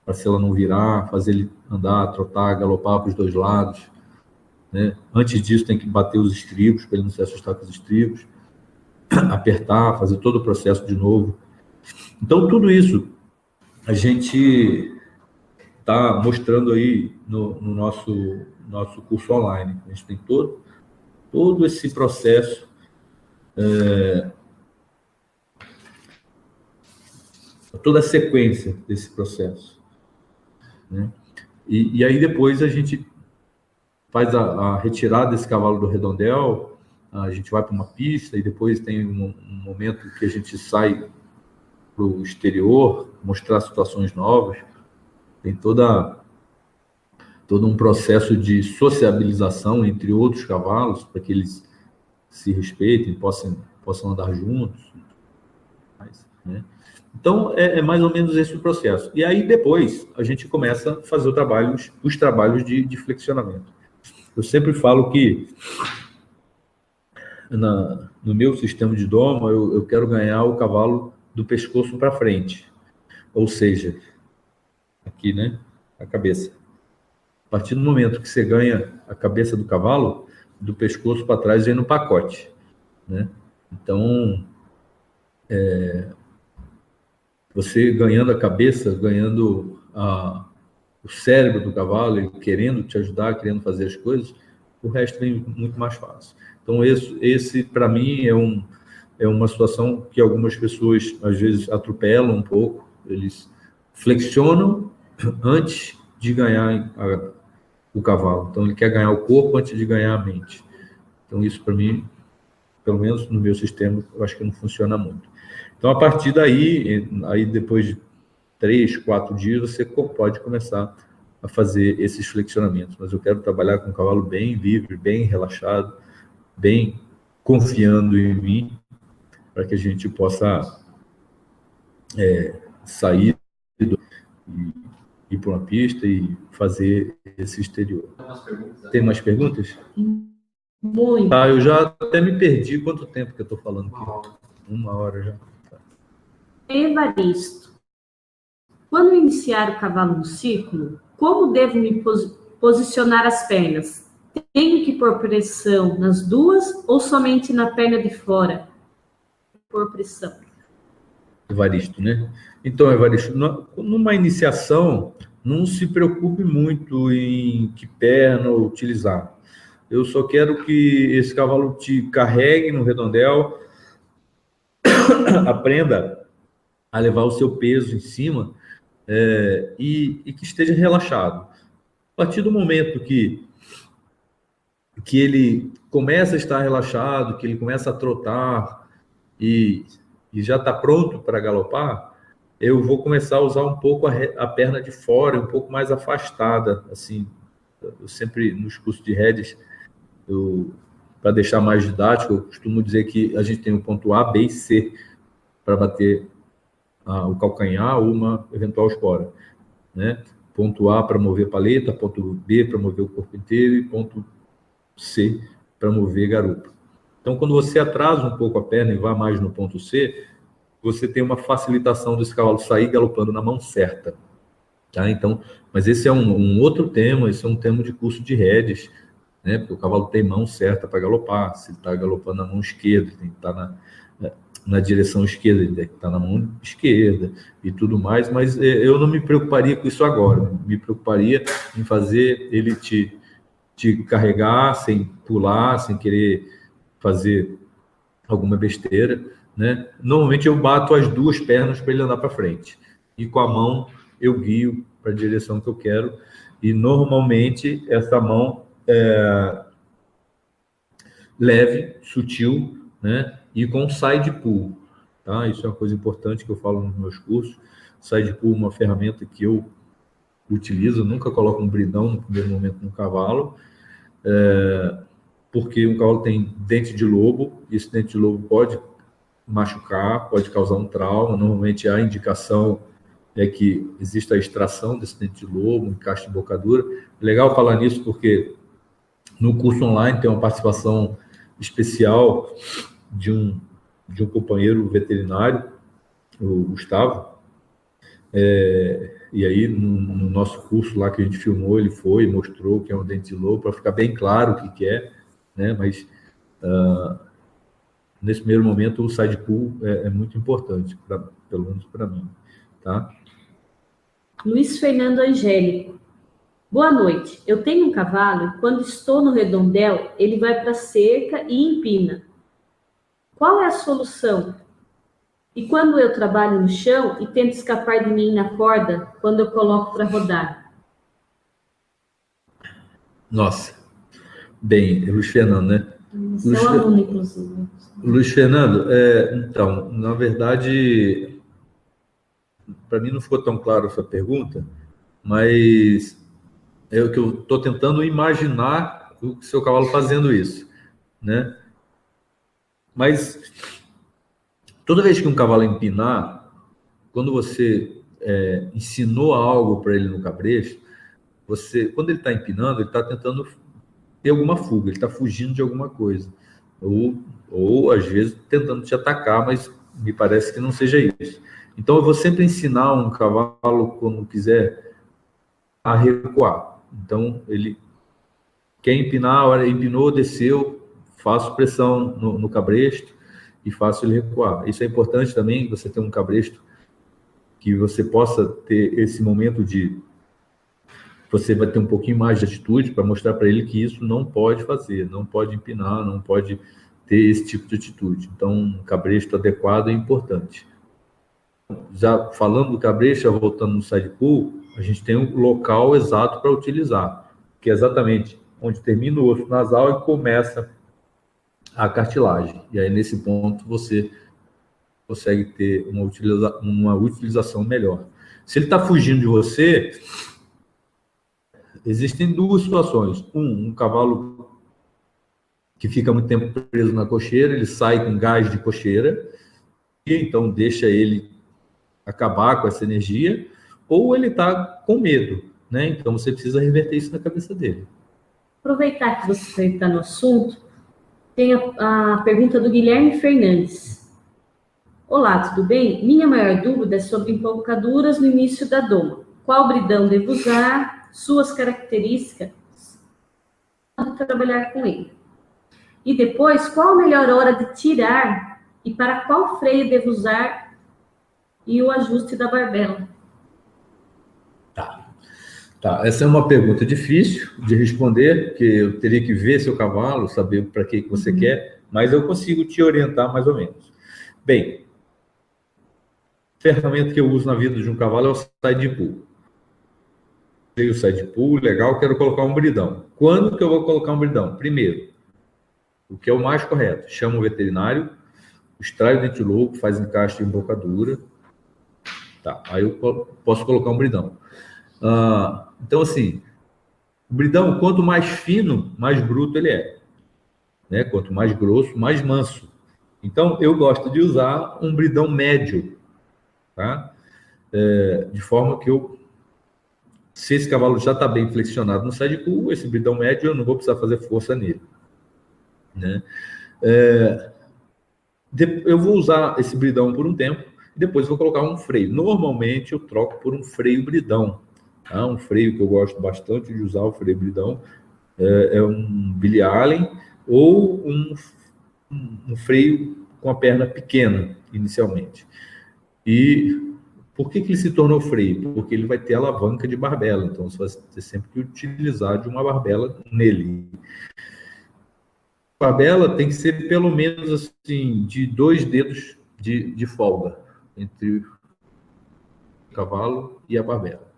para a sela não virar, fazer ele andar, trotar, galopar para os dois lados, né? Antes disso, tem que bater os estribos, para ele não se assustar com os estribos, apertar, fazer todo o processo de novo. Então, tudo isso a gente está mostrando aí no nosso curso online. A gente tem todo esse processo, toda a sequência desse processo, né? E aí depois a gente faz a retirada desse cavalo do redondel, a gente vai para uma pista, e depois tem um momento que a gente sai para o exterior, mostrar situações novas. Tem todo um processo de sociabilização entre outros cavalos, para que eles se respeitem, possam andar juntos. né? Então, é mais ou menos esse o processo. E aí, depois, a gente começa a fazer os trabalhos de flexionamento. Eu sempre falo que no meu sistema de doma, eu quero ganhar o cavalo do pescoço para frente. Ou seja, aqui, né? A cabeça. A partir do momento que você ganha a cabeça do cavalo, do pescoço para trás vem no pacote, né? Então, você ganhando a cabeça, ganhando o cérebro do cavalo, ele querendo te ajudar, querendo fazer as coisas, o resto vem muito mais fácil. Então, esse para mim, é uma situação que algumas pessoas, às vezes, atropelam um pouco, eles flexionam antes de ganhar o cavalo. Então, ele quer ganhar o corpo antes de ganhar a mente. Então, isso, para mim, pelo menos no meu sistema, eu acho que não funciona muito. Então, a partir daí, depois de 3, 4 dias, você pode começar a fazer esses flexionamentos. Mas eu quero trabalhar com um cavalo bem livre, bem relaxado, bem confiando em mim, para que a gente possa sair e ir para uma pista e fazer esse exterior. Tem mais perguntas? Muito. Tá, eu já até me perdi. Quanto tempo que eu estou falando aqui? 1 hora já. Evaristo, quando iniciar o cavalo no ciclo, como devo me posicionar as pernas? Tenho que pôr pressão nas duas ou somente na perna de fora? Por pressão. Evaristo, né? Então, Evaristo, numa iniciação, não se preocupe muito em que perna utilizar. Eu só quero que esse cavalo te carregue no redondel, aprenda a levar o seu peso em cima, e que esteja relaxado. A partir do momento que ele começa a estar relaxado, que ele começa a trotar e já está pronto para galopar, eu vou começar a usar um pouco a perna de fora, um pouco mais afastada, assim. Eu sempre, nos cursos de rédeas, para deixar mais didático, eu costumo dizer que a gente tem o ponto A, B e C para bater o calcanhar ou uma eventual espora, né? Ponto A para mover paleta, ponto B para mover o corpo inteiro e ponto C para mover garupa. Então, quando você atrasa um pouco a perna e vai mais no ponto C, você tem uma facilitação desse cavalo sair galopando na mão certa. Tá? Então, mas esse é um outro tema, esse é um tema de curso de rédeas, né? Porque o cavalo tem mão certa para galopar. Se ele está galopando na mão esquerda, ele tem que estar na direção esquerda, ele tem que estar na mão esquerda e tudo mais, mas eu não me preocuparia com isso agora. Me preocuparia em fazer ele te carregar sem pular, sem querer fazer alguma besteira, né? Normalmente eu bato as duas pernas para ele andar para frente e com a mão eu guio para a direção que eu quero, e normalmente essa mão leve, sutil, né? E com side pull, tá? Isso é uma coisa importante que eu falo nos meus cursos. Side pull é uma ferramenta que eu utilizo, eu nunca coloco um bridão no primeiro momento no cavalo, porque o cavalo tem dente de lobo, e esse dente de lobo pode machucar, pode causar um trauma. Normalmente a indicação é que exista a extração desse dente de lobo, encaixe de bocadura. É legal falar nisso porque no curso online tem uma participação especial de um companheiro veterinário, o Gustavo, e aí no nosso curso lá que a gente filmou, ele foi e mostrou o que é um dente de lobo, para ficar bem claro o que é, né? Mas nesse primeiro momento o side pull é muito importante, pelo menos para mim, tá? Luiz Fernando Angélico. Boa noite. Eu tenho um cavalo e quando estou no redondel, ele vai para a cerca e empina. Qual é a solução? E quando eu trabalho no chão e tento escapar de mim na corda, quando eu coloco para rodar? Nossa. Bem, Luiz Fernando, né? Você é um aluno, inclusive. Luiz Fernando, então, na verdade, para mim não ficou tão claro a sua pergunta, mas é o que eu estou tentando imaginar o seu cavalo fazendo isso, né? Mas Toda vez que um cavalo empinar, quando você ensinou algo para ele no cabresto, quando ele está empinando, ele está tentando ter alguma fuga, ele está fugindo de alguma coisa. Ou, às vezes, tentando te atacar, mas me parece que não seja isso. Então, eu vou sempre ensinar um cavalo, quando quiser, a recuar. Então, ele quer empinar, a hora empinou, desceu, faço pressão no cabresto e faço ele recuar. Isso é importante também, você ter um cabresto que você possa ter esse momento de... Você vai ter um pouquinho mais de atitude para mostrar para ele que isso não pode fazer, não pode empinar, não pode ter esse tipo de atitude. Então, um cabresto adequado é importante. Já falando do cabresto, voltando no side pull, a gente tem um local exato para utilizar, que é exatamente onde termina o osso nasal e começa a cartilagem. E aí, nesse ponto, você consegue ter uma utilização melhor. Se ele está fugindo de você, existem duas situações. Um cavalo que fica muito tempo preso na cocheira, ele sai com gás de cocheira, e então deixa ele acabar com essa energia, ou ele está com medo, né? Então você precisa reverter isso na cabeça dele. Aproveitar que você está no assunto, tem a pergunta do Guilherme Fernandes. Olá, tudo bem? Minha maior dúvida é sobre empolcaduras no início da doma. Qual bridão devo usar? Suas características para trabalhar com ele. E depois, qual a melhor hora de tirar e para qual freio devo usar e o ajuste da barbela? Tá, essa é uma pergunta difícil de responder, porque eu teria que ver seu cavalo, saber para que você quer, mas eu consigo te orientar mais ou menos. Bem, a ferramenta que eu uso na vida de um cavalo é o side pull. Tenho o side pull, legal, quero colocar um bridão. Quando que eu vou colocar um bridão? Primeiro, o que é o mais correto, chama o veterinário, extrai o dente louco, faz encaixe de embocadura, tá, aí eu posso colocar um bridão. Então, assim, o bridão, quanto mais fino, mais bruto ele é, né? Quanto mais grosso, mais manso. Então, eu gosto de usar um bridão médio, tá? De forma que se esse cavalo já está bem flexionado no side pull, esse bridão médio eu não vou precisar fazer força nele, né? Eu vou usar esse bridão por um tempo e depois vou colocar um freio. Normalmente eu troco por um freio bridão, tá? Um freio que eu gosto bastante de usar, o freio bridão, é um Billy Allen ou um freio com a perna pequena, inicialmente. E por que ele se tornou freio? Porque ele vai ter alavanca de barbela, então você vai ter sempre que utilizar de uma barbela nele. A barbela tem que ser pelo menos assim, de 2 dedos de folga entre o cavalo e a barbela.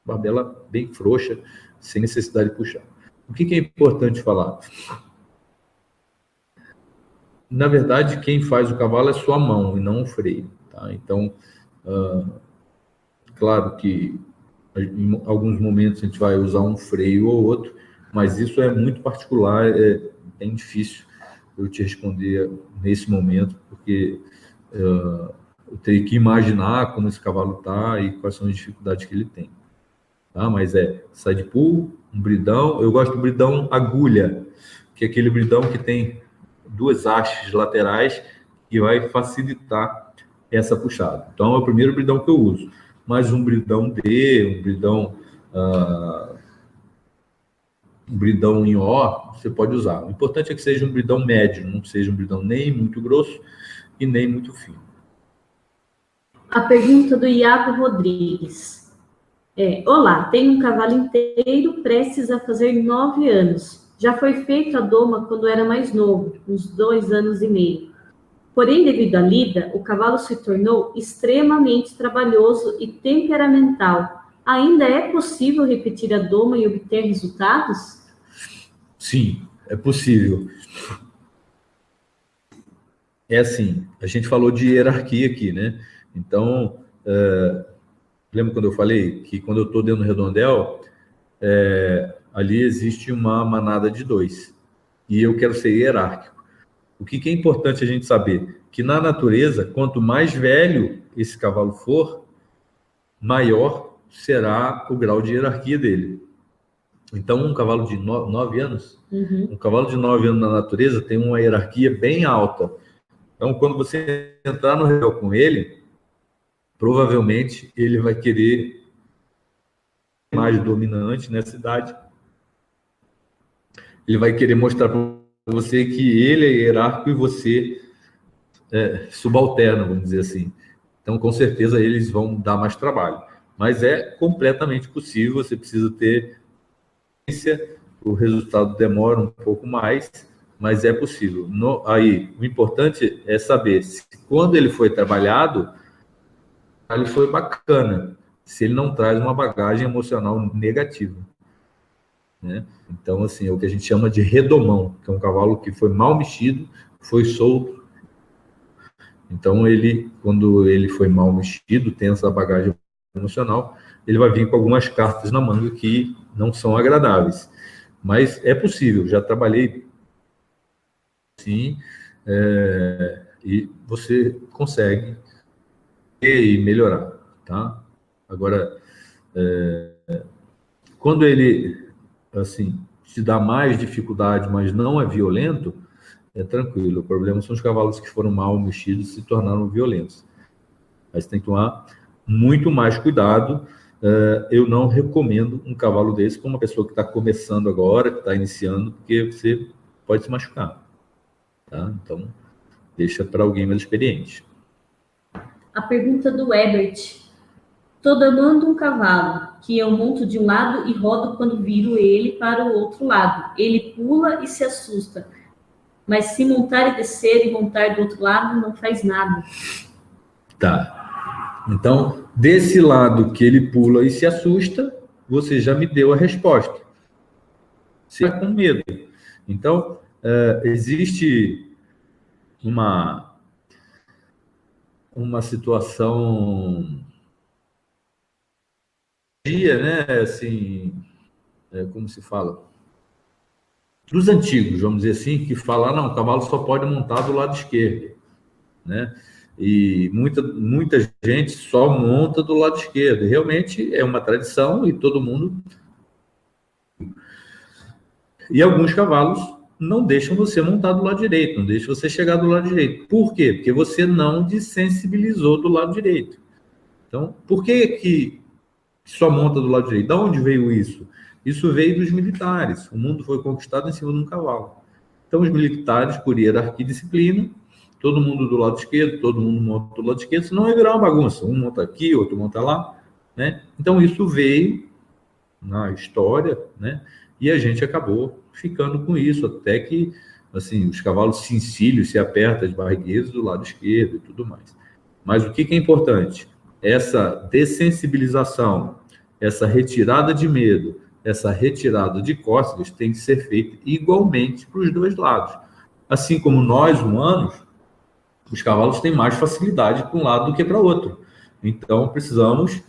Barbela bem frouxa, sem necessidade de puxar. O que é importante falar? Na verdade, quem faz o cavalo é sua mão e não o freio, tá? Então, claro que em alguns momentos a gente vai usar um freio ou outro, mas isso é muito particular, é bem difícil eu te responder nesse momento, porque eu teria que imaginar como esse cavalo está e quais são as dificuldades que ele tem. Tá? Mas side pull, um bridão, eu gosto do bridão agulha, que é aquele bridão que tem 2 hastes laterais e vai facilitar essa puxada. Então, é o primeiro bridão que eu uso. Mas um bridão D, um bridão em O, você pode usar. O importante é que seja um bridão médio, não seja um bridão nem muito grosso e nem muito fino. A pergunta do Iago Rodrigues. Olá, tenho um cavalo inteiro prestes a fazer 9 anos. Já foi feito a doma quando era mais novo, uns 2 anos e meio. Porém, devido à lida, o cavalo se tornou extremamente trabalhoso e temperamental. Ainda é possível repetir a doma e obter resultados? Sim, é possível. É assim, a gente falou de hierarquia aqui, né? Então, lembra quando eu falei que quando eu estou dentro do redondel, ali existe uma manada de 2. E eu quero ser hierárquico. O que é importante a gente saber? Que na natureza, quanto mais velho esse cavalo for, maior será o grau de hierarquia dele. Então, um cavalo de 9 anos, um cavalo de 9 anos na natureza tem uma hierarquia bem alta. Então, quando você entrar no redor com ele, provavelmente ele vai querer mais dominante nessa idade. Ele vai querer mostrar para você que ele é hierárquico e você é subalterno, vamos dizer assim. Então, com certeza, eles vão dar mais trabalho. Mas é completamente possível, você precisa ter o resultado demora um pouco mais, mas é possível. Aí, o importante é saber se quando ele foi trabalhado, ele foi bacana, se ele não traz uma bagagem emocional negativa. Né? Então, assim, é o que a gente chama de redomão, que é um cavalo que foi mal mexido, foi solto. Então, quando ele foi mal mexido, tem essa bagagem emocional, ele vai vir com algumas cartas na manga que não são agradáveis. Mas é possível, já trabalhei sim, e você consegue e melhorar, tá? Agora, quando ele, assim, te dá mais dificuldade, mas não é violento, é tranquilo. O problema são os cavalos que foram mal mexidos e se tornaram violentos. Mas tem que tomar muito mais cuidado. Eu não recomendo um cavalo desse para uma pessoa que está começando agora, que está iniciando, porque você pode se machucar. Tá? Então, deixa para alguém mais experiente. A pergunta do Ebert. Estou domando um cavalo, que eu monto de um lado e rodo quando viro ele para o outro lado. Ele pula e se assusta. Mas se montar e descer e montar do outro lado, não faz nada. Tá. Então, desse lado que ele pula e se assusta, você já me deu a resposta. Você está com medo. Então, existe uma situação, né? Assim, como se fala? Dos antigos, vamos dizer assim, que falam, não, o cavalo só pode montar do lado esquerdo, né? E muita gente só monta do lado esquerdo. Realmente é uma tradição e todo mundo... E alguns cavalos não deixam você montar do lado direito, não deixam você chegar do lado direito. Por quê? Porque você não desensibilizou do lado direito. Então, por que só monta do lado direito? De onde veio isso? Isso veio dos militares. O mundo foi conquistado em cima de um cavalo. Então, os militares, por hierarquia e disciplina, todo mundo do lado esquerdo, todo mundo monta do lado esquerdo, senão vai virar uma bagunça. Um monta aqui, outro monta lá, né? Então, isso veio na história, né? E a gente acabou ficando com isso, até que, assim, os cavalos se encilham, se apertam as barrigueiras do lado esquerdo e tudo mais. Mas o que é importante? Essa dessensibilização, essa retirada de medo, essa retirada de cócegas tem que ser feita igualmente para os dois lados. Assim como nós, humanos, os cavalos têm mais facilidade para um lado do que para o outro. Então, precisamos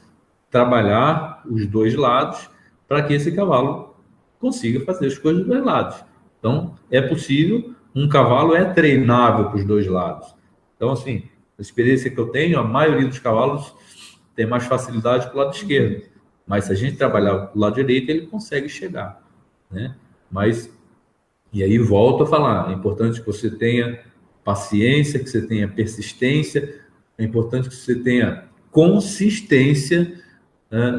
trabalhar os dois lados para que esse cavalo consiga fazer as coisas dos dois lados. Então, é possível, um cavalo é treinável para os dois lados. Então, assim, a experiência que eu tenho, a maioria dos cavalos tem mais facilidade para o lado esquerdo. Mas se a gente trabalhar do lado direito, ele consegue chegar, né? Mas, e aí volto a falar, é importante que você tenha paciência, que você tenha persistência, é importante que você tenha consistência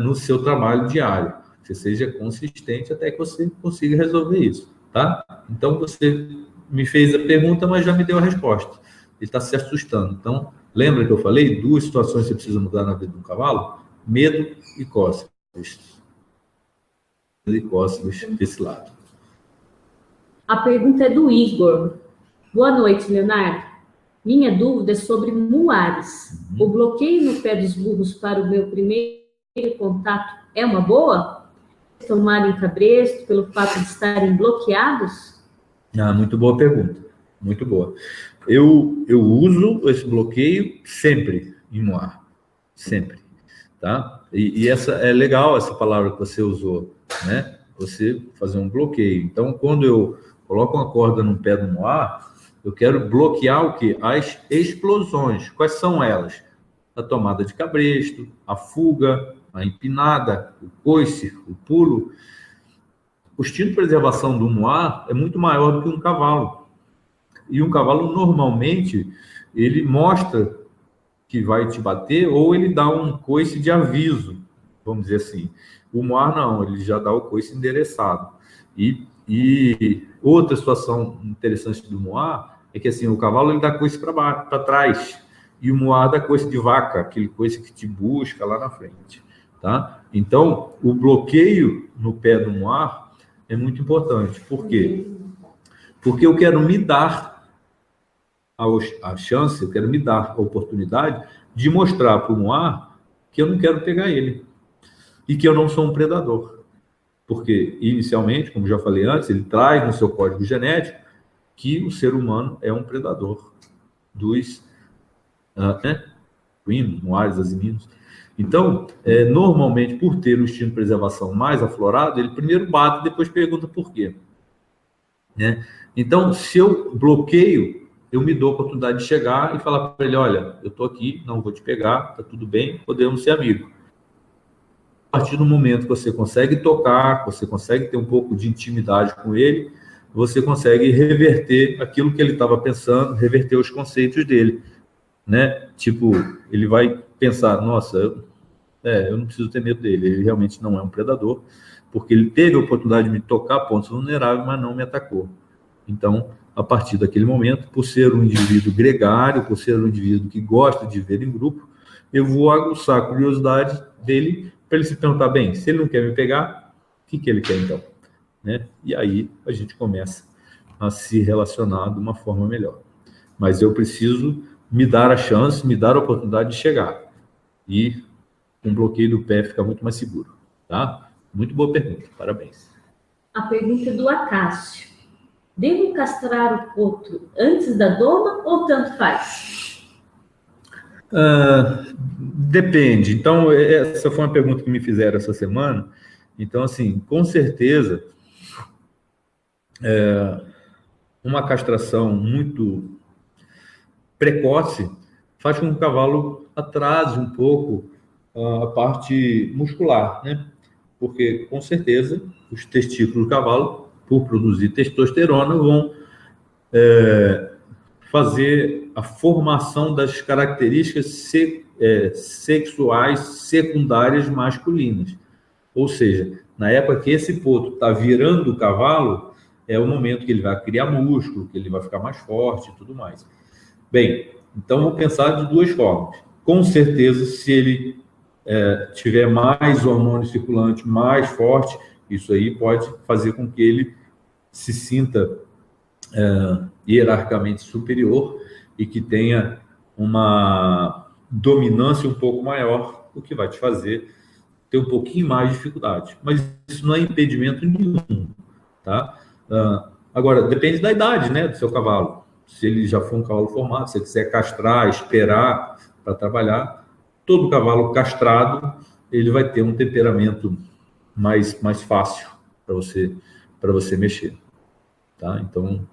no seu trabalho diário. Que você seja consistente até que você consiga resolver isso, tá? Então, você me fez a pergunta, mas já me deu a resposta. Ele está se assustando. Então, lembra que eu falei? 2 situações que você precisa mudar na vida de um cavalo? Medo e cócegas. Medo e cócegas desse lado. A pergunta é do Igor. Boa noite, Leonardo. Minha dúvida é sobre muares. O bloqueio no pé dos burros para o meu primeiro contato é uma boa? Tomarem cabresto pelo fato de estarem bloqueados? Muito boa pergunta. Muito boa. Eu uso esse bloqueio sempre em muar. Sempre. Tá? E essa é legal, essa palavra que você usou, né? Você fazer um bloqueio. Então, quando eu coloco uma corda no pé do muar, Eu quero bloquear o quê? As explosões. Quais são elas? A tomada de cabresto, a fuga, a empinada, o coice, o pulo. O instinto de preservação do moar é muito maior do que um cavalo. E um cavalo, normalmente, ele mostra que vai te bater ou ele dá um coice de aviso, vamos dizer assim. O moar não, ele já dá o coice endereçado. E outra situação interessante do moar é que assim, o cavalo ele dá coice para trás e o moar dá coice de vaca, aquele coice que te busca lá na frente. Tá? Então, o bloqueio no pé do moar é muito importante. Por quê? Porque eu quero me dar a chance, eu quero me dar a oportunidade de mostrar para o moar que eu não quero pegar ele e que eu não sou um predador. Porque, inicialmente, como já falei antes, ele traz no seu código genético que o ser humano é um predador dos suínos, moares, asiminos. Então, normalmente, por ter o instinto de preservação mais aflorado, ele primeiro bate, depois pergunta por quê. Né? Então, se eu bloqueio, eu me dou a oportunidade de chegar e falar para ele, olha, eu estou aqui, não vou te pegar, está tudo bem, podemos ser amigos. A partir do momento que você consegue tocar, você consegue ter um pouco de intimidade com ele, você consegue reverter aquilo que ele estava pensando, reverter os conceitos dele, né? Tipo, ele vai pensar, nossa, eu não preciso ter medo dele, ele realmente não é um predador, porque ele teve a oportunidade de me tocar pontos vulneráveis, mas não me atacou. Então, a partir daquele momento, por ser um indivíduo gregário, por ser um indivíduo que gosta de viver em grupo, eu vou aguçar a curiosidade dele para ele se perguntar, bem, se ele não quer me pegar, o que ele quer então? Né? E aí a gente começa a se relacionar de uma forma melhor. Mas eu preciso me dar a chance, me dar a oportunidade de chegar. E com um bloqueio do pé fica muito mais seguro. Tá? Muito boa pergunta, parabéns. A pergunta é do Acácio. Devo castrar o potro antes da doma ou tanto faz? Depende. Então, essa foi uma pergunta que me fizeram essa semana. Então, assim, com certeza, uma castração muito precoce faz com que o cavalo atrase um pouco a parte muscular, né? Porque, com certeza, os testículos do cavalo, por produzir testosterona, vão fazer a formação das características sexuais secundárias masculinas. Ou seja, na época que esse potro está virando o cavalo, é o momento que ele vai criar músculo, que ele vai ficar mais forte e tudo mais. Bem, então vou pensar de duas formas. Com certeza, se ele tiver mais hormônio circulante, mais forte, isso aí pode fazer com que ele se sinta hierarquicamente superior e que tenha uma dominância um pouco maior, o que vai te fazer ter um pouquinho mais de dificuldade. Mas isso não é impedimento nenhum, tá? Agora, depende da idade, né, do seu cavalo. Se ele já for um cavalo formado, se ele quiser castrar, esperar para trabalhar, todo cavalo castrado, ele vai ter um temperamento mais fácil para você mexer, tá? Então,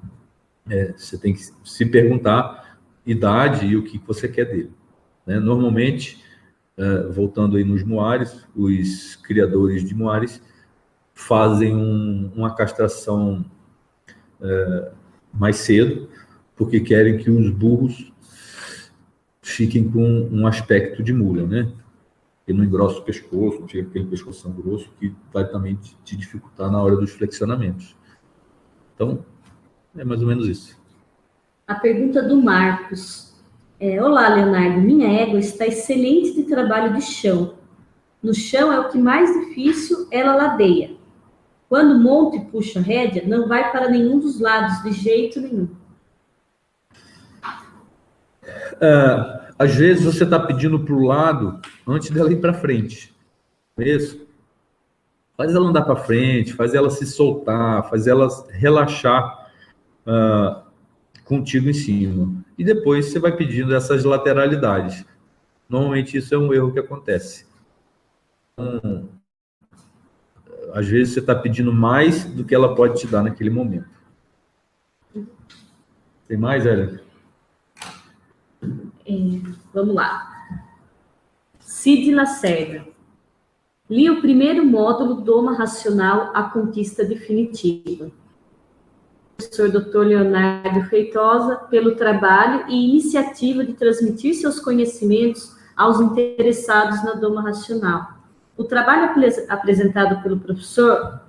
você tem que se perguntar idade e o que você quer dele, né? Normalmente, voltando aí nos moares, os criadores de moares fazem uma castração mais cedo, porque querem que os burros fiquem com um aspecto de mula, né? E não engrossa o pescoço, não fica aquele pescoção grosso que vai também te dificultar na hora dos flexionamentos. Então, é mais ou menos isso. A pergunta do Marcos. Olá, Leonardo. Minha égua está excelente de trabalho de chão. No chão é o que mais difícil, ela ladeia. Quando monta e puxa a rédea, não vai para nenhum dos lados, de jeito nenhum. Às vezes você está pedindo para o lado antes dela ir para frente. Não é isso? Faz ela andar para frente, faz ela se soltar, faz ela relaxar contigo em cima. E depois você vai pedindo essas lateralidades. Normalmente isso é um erro que acontece. Então, às vezes você está pedindo mais do que ela pode te dar naquele momento. Tem mais, Hélio? Vamos lá. Cid Lacerda. Li o primeiro módulo Doma Racional, a Conquista Definitiva. Professor Dr. Leonardo Feitosa, pelo trabalho e iniciativa de transmitir seus conhecimentos aos interessados na Doma Racional. O trabalho apresentado pelo professor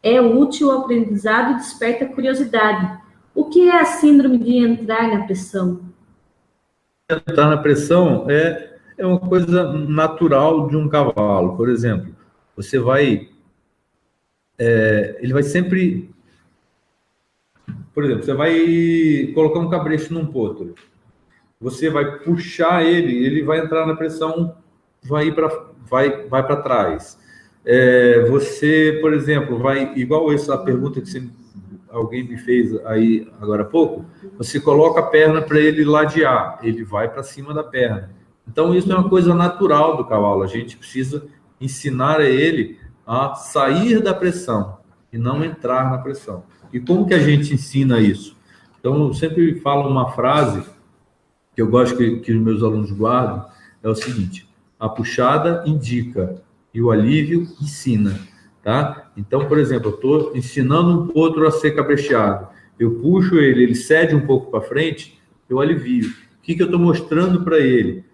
é útil ao aprendizado e desperta curiosidade. O que é a síndrome de entrar na pressão? Entrar na pressão é uma coisa natural de um cavalo. Por exemplo, você vai... ele vai sempre... Por exemplo, você vai colocar um cabresto num potro. Você vai puxar ele vai entrar na pressão, vai para trás. Você, por exemplo, igual essa pergunta que alguém me fez aí agora há pouco, você coloca a perna para ele ladear, ele vai para cima da perna. Então, isso é uma coisa natural do cavalo. A gente precisa ensinar a ele a sair da pressão e não entrar na pressão. E como que a gente ensina isso? Então, eu sempre falo uma frase que eu gosto que os meus alunos guardem, é o seguinte: a puxada indica e o alívio ensina, tá? Então, por exemplo, eu estou ensinando um potro a ser cabrecheado. Eu puxo ele cede um pouco para frente, eu alivio. O que eu estou mostrando para ele?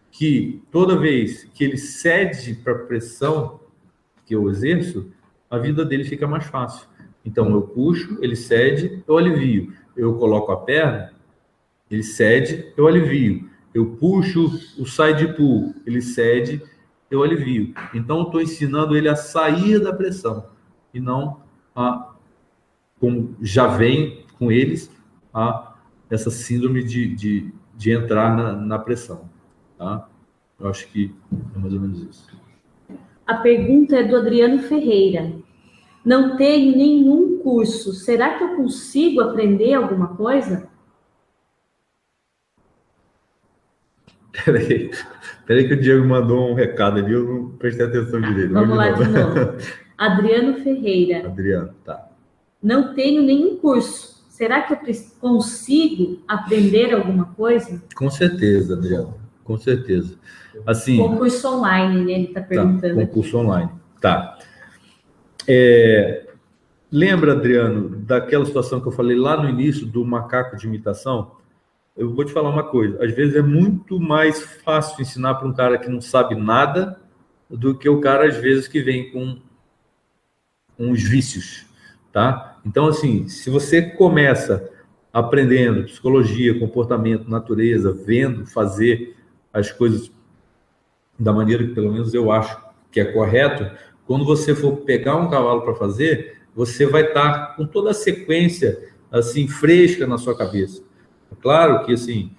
Que toda vez que ele cede para a pressão que eu exerço, a vida dele fica mais fácil. Então, eu puxo, ele cede, eu alivio. Eu coloco a perna, ele cede, eu alivio. Eu puxo o side pull, ele cede, eu alivio. Então, eu estou ensinando ele a sair da pressão e não como já vem com eles, essa síndrome de entrar na pressão. Tá? Eu acho que é mais ou menos isso. A pergunta é do Adriano Ferreira. Não tenho nenhum curso. Será que eu consigo aprender alguma coisa? Peraí que o Diego mandou um recado ali, eu não prestei atenção direito. Vamos lá de novo. Adriano Ferreira. Adriano, tá. Não tenho nenhum curso. Será que eu consigo aprender alguma coisa? Com certeza, Adriano. Com certeza. Assim, concurso online, né? Ele está perguntando. Tá, concurso online. Tá. Lembra, Adriano, daquela situação que eu falei lá no início do macaco de imitação? Eu vou te falar uma coisa. Às vezes é muito mais fácil ensinar para um cara que não sabe nada do que o cara, às vezes, que vem com uns vícios, tá? Então, assim, se você começa aprendendo psicologia, comportamento, natureza, vendo fazer as coisas da maneira que, pelo menos, eu acho que é correto, quando você for pegar um cavalo para fazer, você vai estar com toda a sequência, assim, fresca na sua cabeça. É claro que, assim,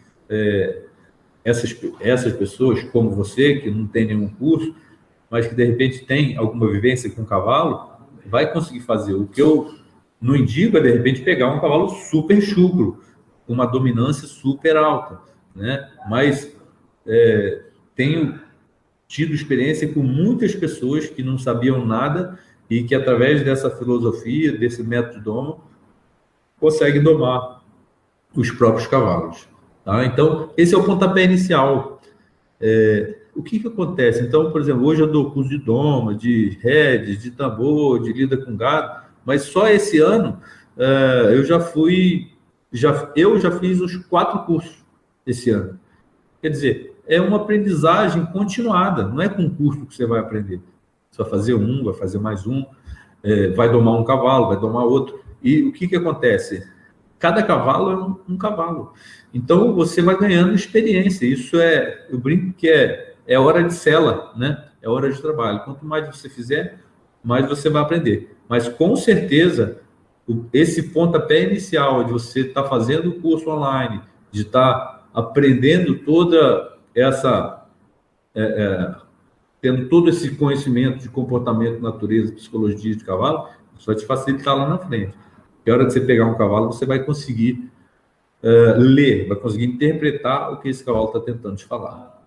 essas pessoas, como você, que não tem nenhum curso, mas que, de repente, tem alguma vivência com o cavalo, vai conseguir fazer. O que eu não indico é, de repente, pegar um cavalo super chucro, com uma dominância super alta, né? Mas tenho tido experiência com muitas pessoas que não sabiam nada e que, através dessa filosofia, desse método Doma, conseguem domar os próprios cavalos. Tá? Então, esse é o pontapé inicial. O que acontece? Então, por exemplo, hoje eu dou curso de doma, de redes, de tambor, de lida com gado, mas só esse ano eu já fiz os 4 cursos esse ano. Quer dizer, é uma aprendizagem continuada, não é com curso que você vai aprender. Você vai fazer um, vai fazer mais um, vai domar um cavalo, vai domar outro. E o que acontece? Cada cavalo é um cavalo. Então, você vai ganhando experiência. Isso eu brinco que é hora de cela, né? É hora de trabalho. Quanto mais você fizer, mais você vai aprender. Mas, com certeza, esse pontapé inicial de você estar fazendo o curso online, de estar aprendendo toda essa... tendo todo esse conhecimento de comportamento, natureza, psicologia de cavalo, isso vai te facilitar lá na frente. E a hora de você pegar um cavalo, você vai conseguir ler, vai conseguir interpretar o que esse cavalo está tentando te falar.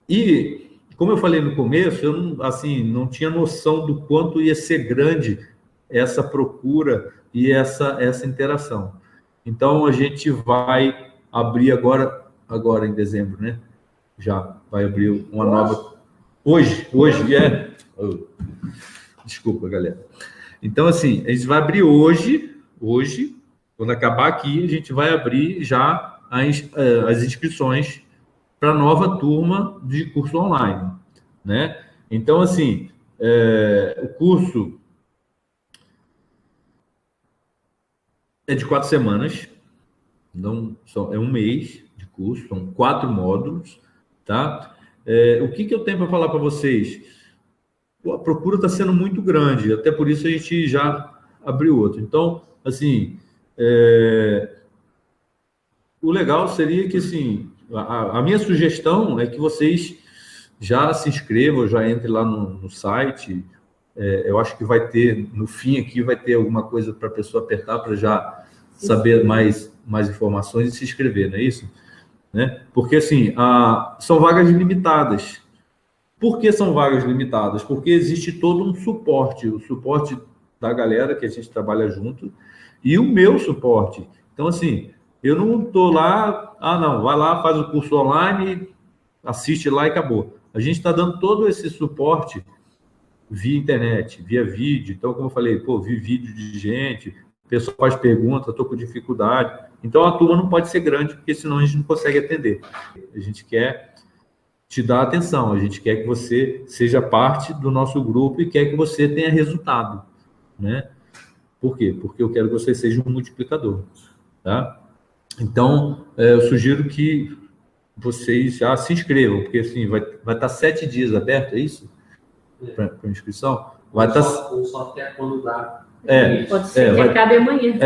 E, como eu falei no começo, eu não tinha noção do quanto ia ser grande essa procura e essa interação. Então, a gente vai abrir agora em dezembro, né? Já vai abrir uma nova... Hoje é... Desculpa, galera. Então, assim, a gente vai abrir hoje, quando acabar aqui, a gente vai abrir já as inscrições para a nova turma de curso online, né? Então, assim, o curso é de 4 semanas, não, é um mês de curso, são 4 módulos, tá? O que eu tenho para falar para vocês? A procura está sendo muito grande, até por isso a gente já abriu outro. Então, assim, o legal seria que, assim, a minha sugestão é que vocês já se inscrevam, já entrem lá no site. Eu acho que vai ter, no fim aqui, vai ter alguma coisa para a pessoa apertar para já saber mais informações e se inscrever, não é isso? Né? Porque, assim, são vagas limitadas. Por que são vagas limitadas? Porque existe todo um suporte, o suporte da galera que a gente trabalha junto e o meu suporte. Então, assim, eu não estou lá, não, vai lá, faz o curso online, assiste lá e acabou. A gente está dando todo esse suporte via internet, via vídeo. Então, como eu falei, vi vídeo de gente, o pessoal faz pergunta, estou com dificuldade. Então, a turma não pode ser grande, porque senão a gente não consegue atender. A gente quer te dar atenção, a gente quer que você seja parte do nosso grupo e quer que você tenha resultado, né? Por quê? Porque eu quero que você seja um multiplicador, tá? Então, eu sugiro que vocês já se inscrevam, porque assim, vai estar 7 dias aberto, é isso? Para inscrição? Vai estar... Só até quando dá. Pode ser que acabe amanhã.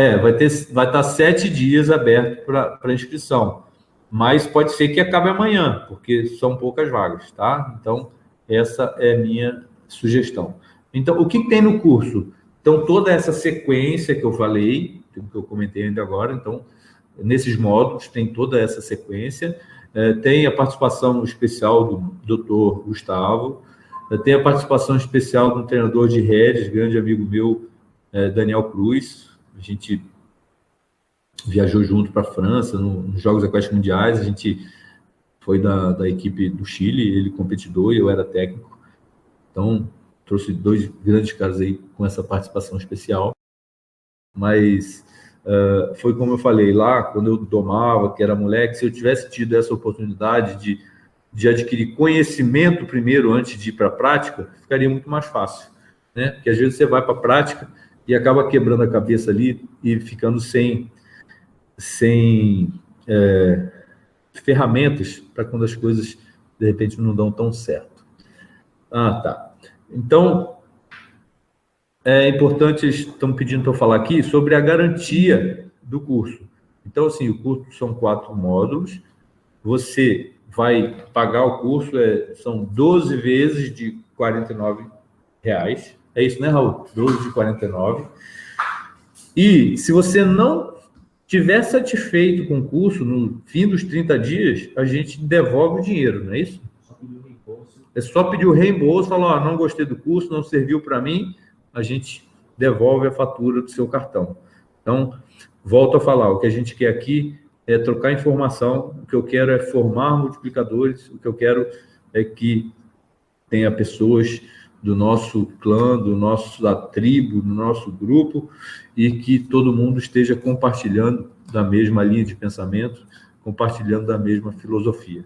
Vai estar 7 dias aberto para inscrição. Mas pode ser que acabe amanhã, porque são poucas vagas, tá? Então, essa é a minha sugestão. Então, o que tem no curso? Então, toda essa sequência que eu falei, que eu comentei ainda agora, então, nesses módulos tem toda essa sequência, tem a participação especial do Dr. Gustavo, tem a participação especial do treinador de redes, grande amigo meu, Daniel Cruz. A gente viajou junto para a França, nos Jogos Aquáticos Mundiais. A gente foi da equipe do Chile, ele competidor e eu era técnico. Então, trouxe 2 grandes caras aí com essa participação especial. Mas foi como eu falei lá, quando eu domava, que era moleque, se eu tivesse tido essa oportunidade de adquirir conhecimento primeiro, antes de ir para a prática, ficaria muito mais fácil, né? Porque às vezes você vai para a prática e acaba quebrando a cabeça ali e ficando sem ferramentas para quando as coisas, de repente, não dão tão certo. Tá. Então, é importante, estão pedindo para eu falar aqui sobre a garantia do curso. Então, assim, o curso são 4 módulos, você vai pagar o curso, são 12 vezes de R$ 49,00. É isso, né, Raul? 12 de 49. E se você não estiver satisfeito com o curso, no fim dos 30 dias, a gente devolve o dinheiro, não é isso? É só pedir o reembolso, falar, não gostei do curso, não serviu para mim, a gente devolve a fatura do seu cartão. Então, volto a falar, o que a gente quer aqui é trocar informação, o que eu quero é formar multiplicadores, o que eu quero é que tenha pessoas do nosso clã, da tribo, do nosso grupo, e que todo mundo esteja compartilhando da mesma linha de pensamento, compartilhando da mesma filosofia.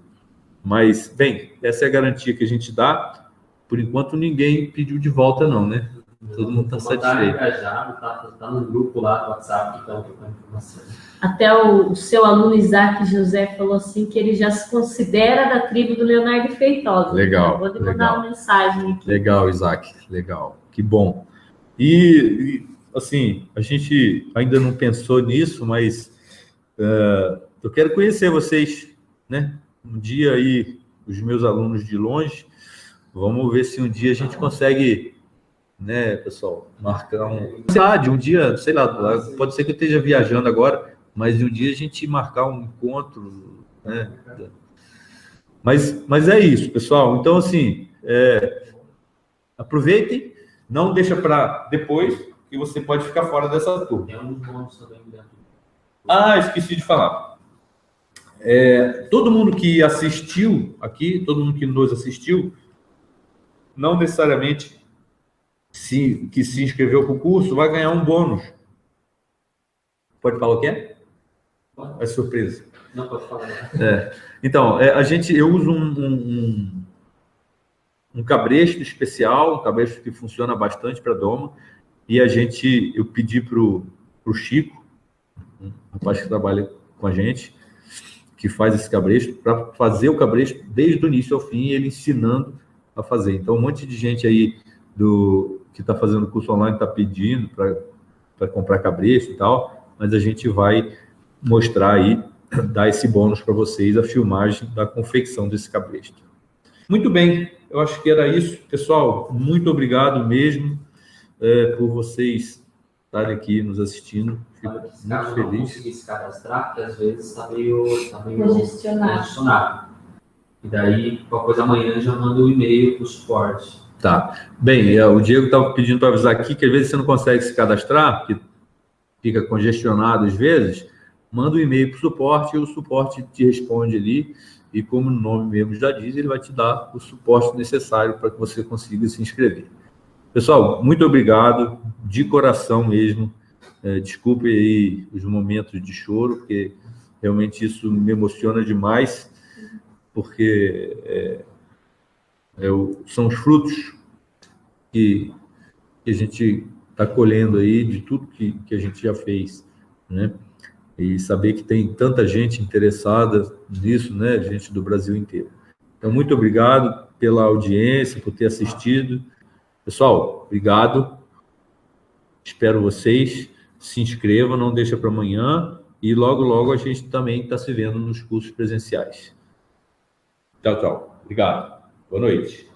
Mas, bem, essa é a garantia que a gente dá. Por enquanto, ninguém pediu de volta, não, né? Todo mundo está satisfeito. Está no grupo lá do WhatsApp que estão trocando informação. Até o seu aluno Isaac José falou assim que ele já se considera da tribo do Leonardo Feitosa. Legal. Vou mandar uma mensagem aqui. Legal, Isaac. Legal. Que bom. E assim, a gente ainda não pensou nisso, mas eu quero conhecer vocês, né? Um dia aí, os meus alunos de longe, vamos ver se um dia a gente consegue, né, pessoal, marcar um dia, sei lá, pode ser que eu esteja viajando agora, mas um dia a gente marcar um encontro, né? Mas é isso, pessoal. Então, assim, aproveitem, não deixa para depois, que você pode ficar fora dessa turma. Tem alguns bônus também dentro. Esqueci de falar. Todo mundo que assistiu aqui, todo mundo que nos assistiu, não necessariamente que se inscreveu para o curso vai ganhar um bônus. Pode falar o que é? É surpresa. Não pode falar. Então, eu uso um cabresto especial, um cabresto que funciona bastante para doma, e eu pedi para o Chico, um rapaz que trabalha com a gente, que faz esse cabresto, para fazer o cabresto desde o início ao fim, ele ensinando a fazer. Então, um monte de gente aí que está fazendo curso online está pedindo para comprar cabresto e tal, mas a gente vai mostrar aí, dar esse bônus para vocês, a filmagem da confecção desse cabresto. Muito bem, eu acho que era isso. Pessoal, muito obrigado mesmo por vocês estarem aqui nos assistindo. Fico muito feliz. Não consegui se cadastrar, porque às vezes está meio congestionado. E daí, qualquer coisa amanhã já manda um e-mail para o suporte. Tá. Bem, o Diego estava pedindo para avisar aqui que às vezes você não consegue se cadastrar, que fica congestionado às vezes, manda um e-mail para o suporte e o suporte te responde ali, e como o nome mesmo já diz, ele vai te dar o suporte necessário para que você consiga se inscrever. Pessoal, muito obrigado, de coração mesmo. Desculpe aí os momentos de choro, porque realmente isso me emociona demais, porque são os frutos que a gente está colhendo aí de tudo que a gente já fez, né? E saber que tem tanta gente interessada nisso, né? Gente do Brasil inteiro. Então, muito obrigado pela audiência, por ter assistido. Pessoal, obrigado. Espero vocês. Se inscrevam, não deixa para amanhã. E logo, logo a gente também está se vendo nos cursos presenciais. Tchau, tchau. Obrigado. Boa noite.